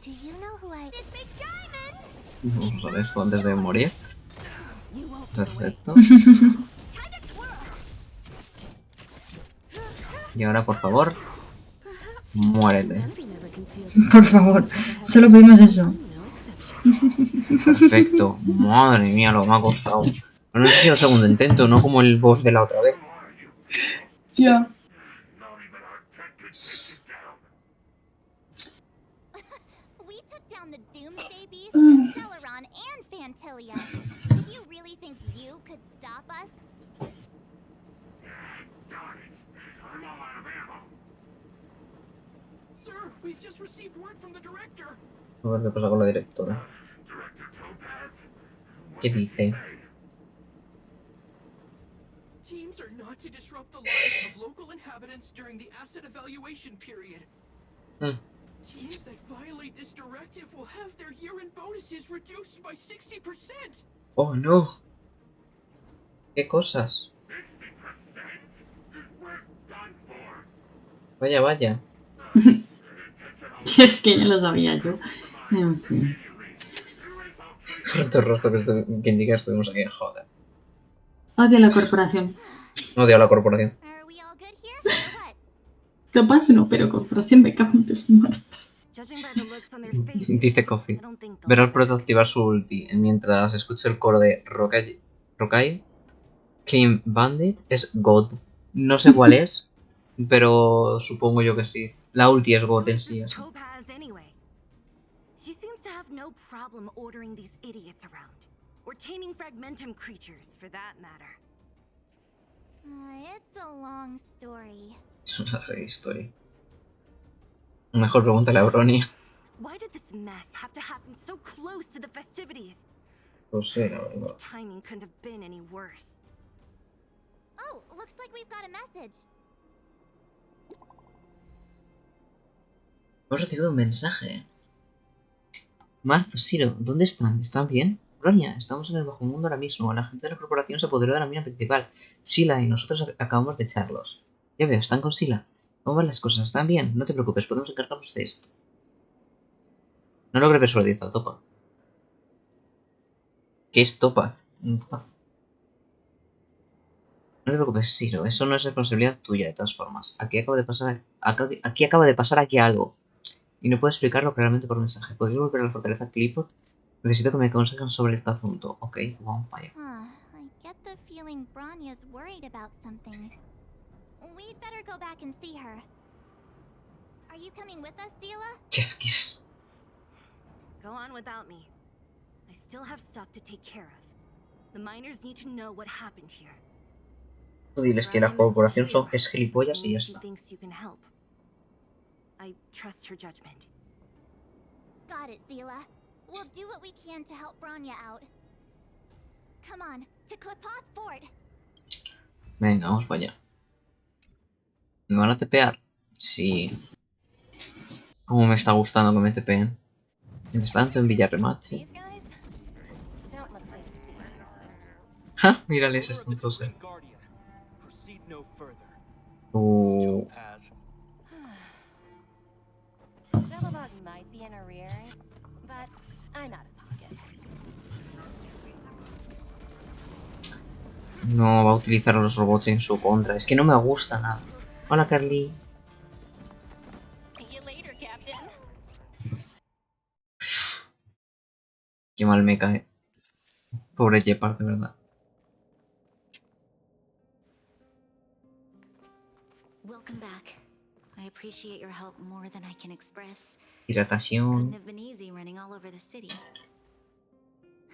Do you know who I... This big diamond! Vamos a ver esto antes de morir. Perfecto. Y ahora, por favor, muérete. Por favor, solo pedimos eso. Perfecto. Madre mía, lo que me ha costado. No sé si el segundo intento, no como el boss de la otra vez. Ya. We took down the Doomsday Beast, Stellaron, and Fantilia. Did you really think you could stop us? Darn it! I'm all out of ammo. Sir, we've just received word from the director. A ver qué pasa con la directora. ¿Qué dice? Teams are not to disrupt the lives of local inhabitants during the asset evaluation period. Teams that violate this directive will have their year-end bonuses reduced by 60%. Oh no. ¿Qué cosas? Vaya, vaya. Es que ya lo sabía yo. En fin. Tanto rostro que indica que estuvimos aquí, joder. Odio la corporación. Odio a la corporación. Capaz no, pero corporación me cago en tus muertos. Dice Coffee. Ver al proto activar su ulti mientras escucho el coro de Rokai. Clean Bandit es God. No sé cuál es, pero supongo yo que sí. La ulti es God en sí, así. She seems to have no problem ordering these idiots around. Or taming fragmentum creatures, for that matter. It's a long story. Es una larga historia. Mejor pregúntale a Bronia. Why did this mess have to happen so close to the festivities? No sé, la verdad. Timing couldn't have been any worse. Oh, looks like we've got a message. Hemos recibido un mensaje. Marzo, Siro, ¿dónde están? ¿Están bien? Bronia, estamos en el bajo mundo ahora mismo. La gente de la corporación se apoderó de la mina principal. Sila y nosotros acabamos de echarlos. Ya veo, están con Sila. ¿Cómo van las cosas? ¿Están bien? No te preocupes, podemos encargarnos de esto. No logré persuadir, Topaz. ¿Qué es Topaz? No te preocupes, Siro, eso no es responsabilidad tuya, de todas formas. Aquí acaba de pasar aquí algo. Y no puedo explicarlo claramente por mensaje. ¿Podrías volver a la fortaleza Clifford? Necesito que me aconsejen sobre este asunto. Ok, vamos para allá. I get the feeling Bronya's worried about something. We'd better go back and see her. Are you coming with us, Sila? Chef Kiss. Go on without me. I still have stuff to take care of. The miners need to know what happened here. Tú diles que la corporación es gilipollas y ya está. I trust her judgment. Got it, Zila. We'll do what we can to help Bronya out. Come on, to Klipoth Fort. Venga, vamos para allá. ¿Me van a tepear? Sí. Cómo me está gustando que me tepeen. Mientras tanto en Villarremache. ¡Ja! Mírales, es tontoso. Belobog might be in arrears, but I'm out of pocket. No va a utilizar a los robots en su contra. Es que no me gusta nada. Hola, Carly. Qué mal me cae. Pobre Shepard, de verdad. Welcome back. I appreciate your help more than I can express. Hidratación. Couldn't have been easy running all over the city.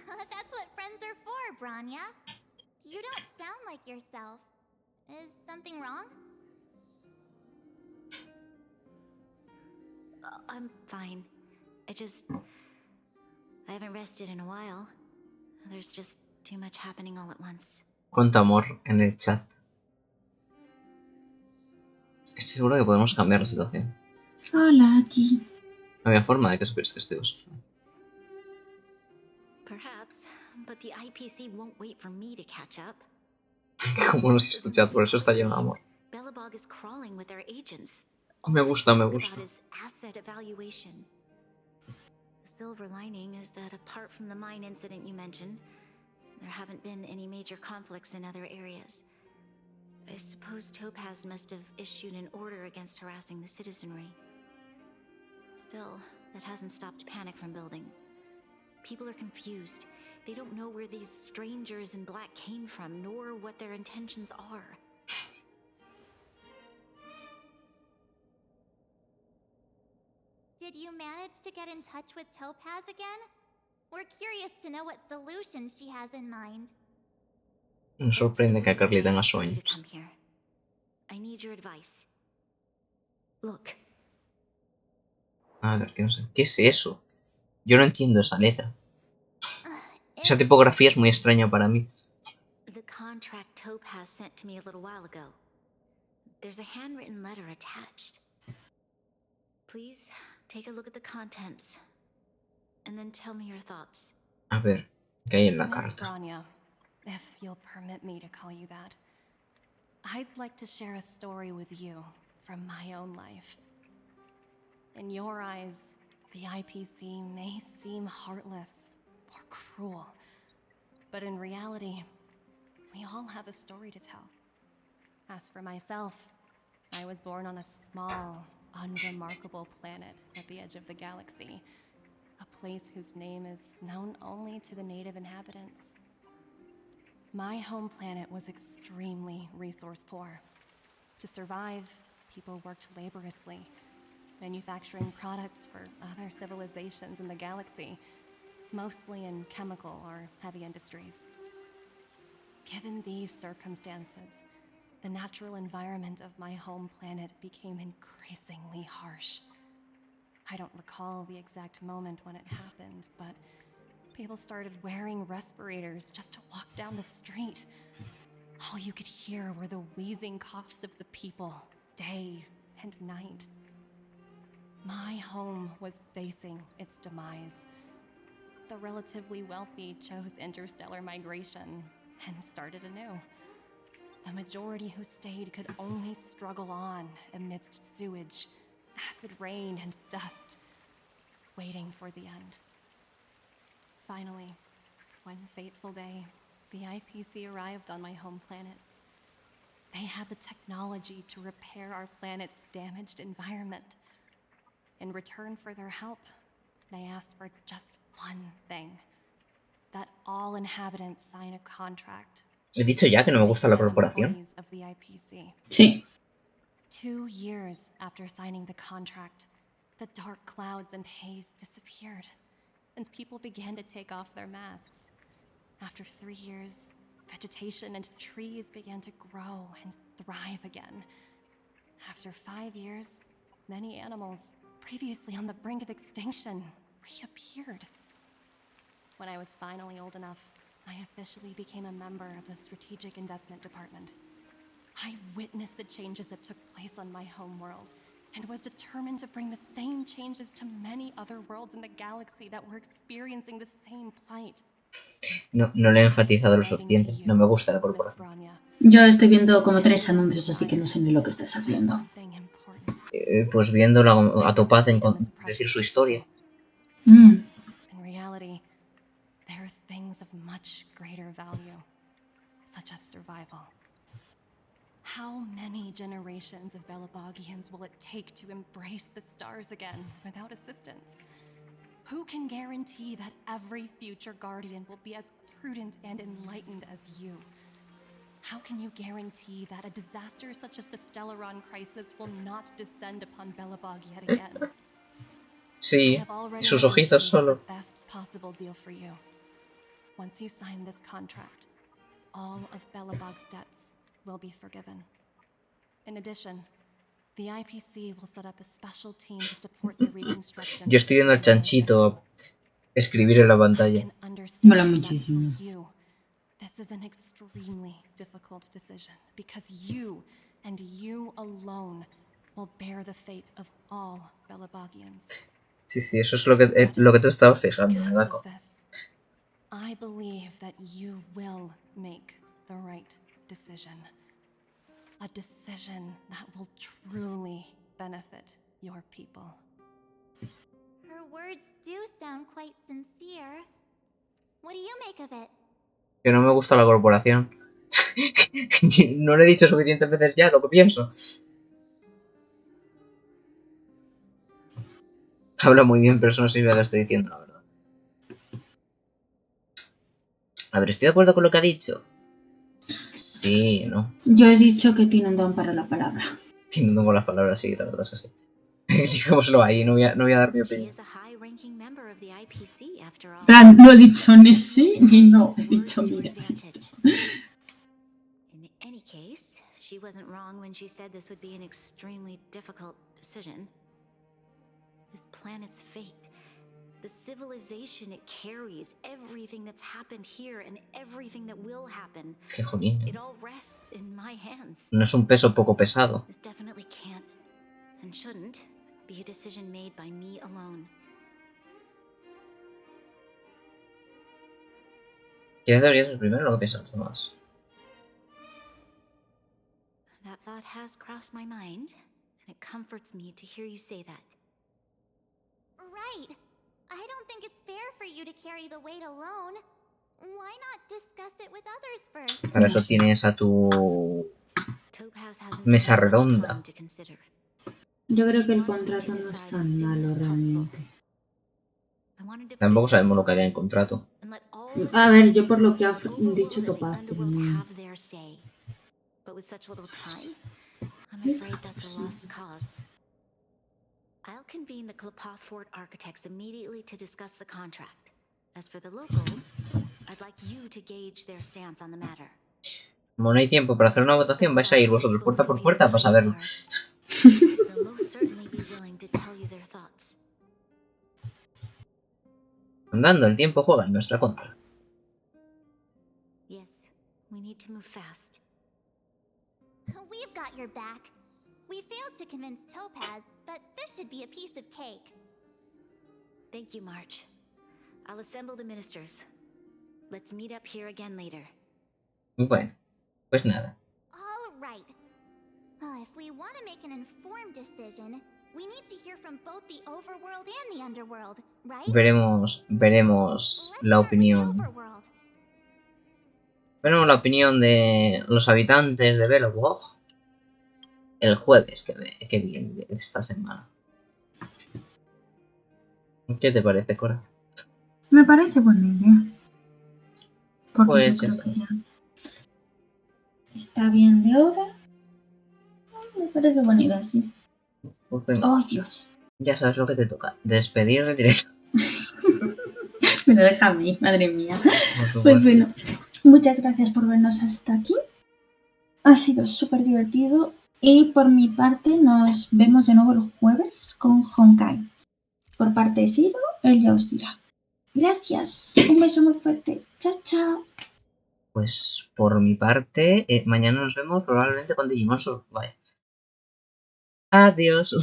That's what friends are for, Bronya. You don't sound like yourself. Is something wrong? I'm fine. I haven't rested in a while. There's just too much happening all at once. Cuánto amor en el chat. Estoy seguro que podemos cambiar la situación. Hola, aquí. No había forma de que supieras que estoy sucediendo. Perhaps, but the IPC won't wait for me to catch up. Como no es tu chat, por eso está lleno de amor. Belobog is crawling with their agents. Me gusta, me gusta. Asset evaluation. The silver lining is that apart from the mine incident you mentioned, there haven't been any major conflicts in other areas. I suppose Topaz must have issued an order against harassing the citizenry. Still, that hasn't stopped panic from building. People are confused. They don't know where these strangers in black came from, nor what their intentions are. Did you manage to get in touch with Topaz again? We're curious to know what solution she has in mind. Me sorprende que a Carly tenga sueños. I need your advice. Look. A ver, no sé. ¿Qué es eso? Yo no entiendo esa letra. Esa tipografía es muy extraña para mí. The contract Topaz sent to me a little while ago. There's a handwritten letter attached. Please take a look at the contents, and then tell me your thoughts. A ver, ¿qué hay en la carta? Bronya, if you'll permit me to call you that, I'd like to share a story with you from my own life. In your eyes, the IPC may seem heartless or cruel, but in reality, we all have a story to tell. As for myself, I was born on a small, unremarkable planet at the edge of the galaxy, a place whose name is known only to the native inhabitants. My home planet was extremely resource poor. To survive, people worked laboriously, manufacturing products for other civilizations in the galaxy, mostly in chemical or heavy industries. Given these circumstances, the natural environment of my home planet became increasingly harsh. I don't recall the exact moment when it happened, but people started wearing respirators just to walk down the street. All you could hear were the wheezing coughs of the people, day and night. My home was facing its demise. The relatively wealthy chose interstellar migration and started anew. The majority who stayed could only struggle on amidst sewage, acid rain, and dust, waiting for the end. Finally, one fateful day, the IPC arrived on my home planet. They had the technology to repair our planet's damaged environment. In return for their help, they asked for just one thing: that all inhabitants sign a contract. He dicho ya que no me gusta la corporación. Sí. 2 years after signing the contract, the dark clouds and haze disappeared, and people began to take off their masks. After 3 years, vegetation and trees began to grow and thrive again. After 5 years, many animals, previously on the brink of extinction, reappeared. When I was finally old enough, I officially became a member of the Strategic Investment Department. I witnessed the changes that took place on my home world, and was determined to bring the same changes to many other worlds in the galaxy that were experiencing the same plight. No le he enfatizado lo suficiente. No me gusta la corporación. Yo estoy viendo como 3 anuncios, así que no sé ni lo que estás haciendo. Pues viéndolo a Topaz decir su historia. In reality, there are things of much greater value, such as survival. How many generations of Belabogians will it take to embrace the stars again without assistance? Who can guarantee that every future guardian will be as prudent and enlightened as you? How can you guarantee that a disaster such as the Stellaron crisis will not descend upon Belabog yet again? Sí, sus ojitos solo. The best possible deal for you. Once you sign this contract, all of Belabog's debts will be forgiven. In addition, the IPC will set up a special team to support the reconstruction. Yo estoy viendo al chanchito escribir en la pantalla. Mola muchísimo. This is an extremely difficult decision because you and you alone will bear the fate of all Belabogians. Sí, eso es lo que tú estabas fijando, Daco. I believe that you will make the right decision. A decision that will truly benefit your people. Her words do sound quite sincere. What do you make of it? Que no me gusta la corporación. No le he dicho suficientes veces ya lo que pienso. Habla muy bien, pero eso no significa que estoy diciendo la verdad. A ver, ¿estoy de acuerdo con lo que ha dicho? Sí, ¿no? Yo he dicho que tiene un don para la palabra. Tiene un don con las palabras, sí, la verdad es así. Digámoslo ahí, no voy a dar mi opinión. Plan, no he dicho ni sí ni no, he dicho mira esto. In any case, she wasn't wrong when she said this would be an extremely difficult decision. This planet's fate, the civilization it carries, everything that's happened here and everything that will happen. Qué jolín. It all rests in my hands. No es un peso poco pesado. This definitely can't and shouldn't be a decision made by me alone. ¿Qué debería ser primero lo que piensan los demás? That thought has crossed my mind, and it comforts me to hear you say that. Right. I don't think it's fair for you to carry the weight alone. Why not discuss it with others first? Para eso tienes a tu mesa redonda. Yo creo que el contrato no es tan malo realmente. Tampoco sabemos lo que hay en el contrato. A ver, yo por lo que ha dicho Topaz, pero no. But with such little time, I'm afraid that's a lost cause. I'll convene the Klapoth Fort architects immediately to discuss the contract. As for the locals, I'd like you to gauge their stance on the matter. Como no hay tiempo para hacer una votación, vais a ir vosotros puerta por puerta para saberlo. They'll most certainly be willing to tell you their thoughts. Andando, el tiempo juega en nuestra contra. Yes, we need to move fast. We've got your back. We failed to convince Topaz, but this should be a piece of cake. Thank you, March. I'll assemble the ministers. Let's meet up here again later. Bueno, pues nada. All right. If we want to make an informed decision, we need to hear from both the overworld and the underworld, right? Veremos la opinión. Veremos la opinión de los habitantes de Belobog el jueves que viene de esta semana. ¿Qué te parece, Cora? Me parece buena idea. Porque pues yo creo que ya está bien de hora. Me parece buena idea, sí. Pues venga. ¡Oh, Dios! Ya sabes lo que te toca. Despedir el directo. Me lo deja a mí, madre mía. Pues bueno, muchas gracias por vernos hasta aquí. Ha sido súper divertido. Y por mi parte nos vemos de nuevo el jueves con Honkai. Por parte de Siro, él ya os dirá. Gracias. Un beso muy fuerte. Chao, chao. Pues por mi parte, mañana nos vemos probablemente con Digimon Survive. Adiós.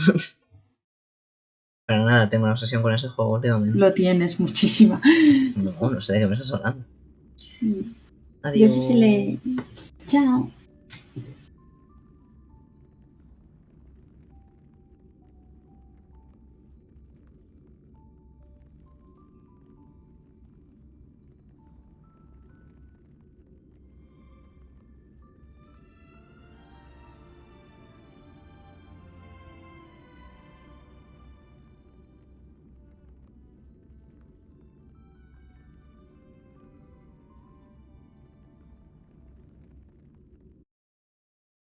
Pero nada, tengo una obsesión con ese juego últimamente. Lo tienes muchísima. No sé de qué me estás hablando. Adiós. Yo sí se le... Chao.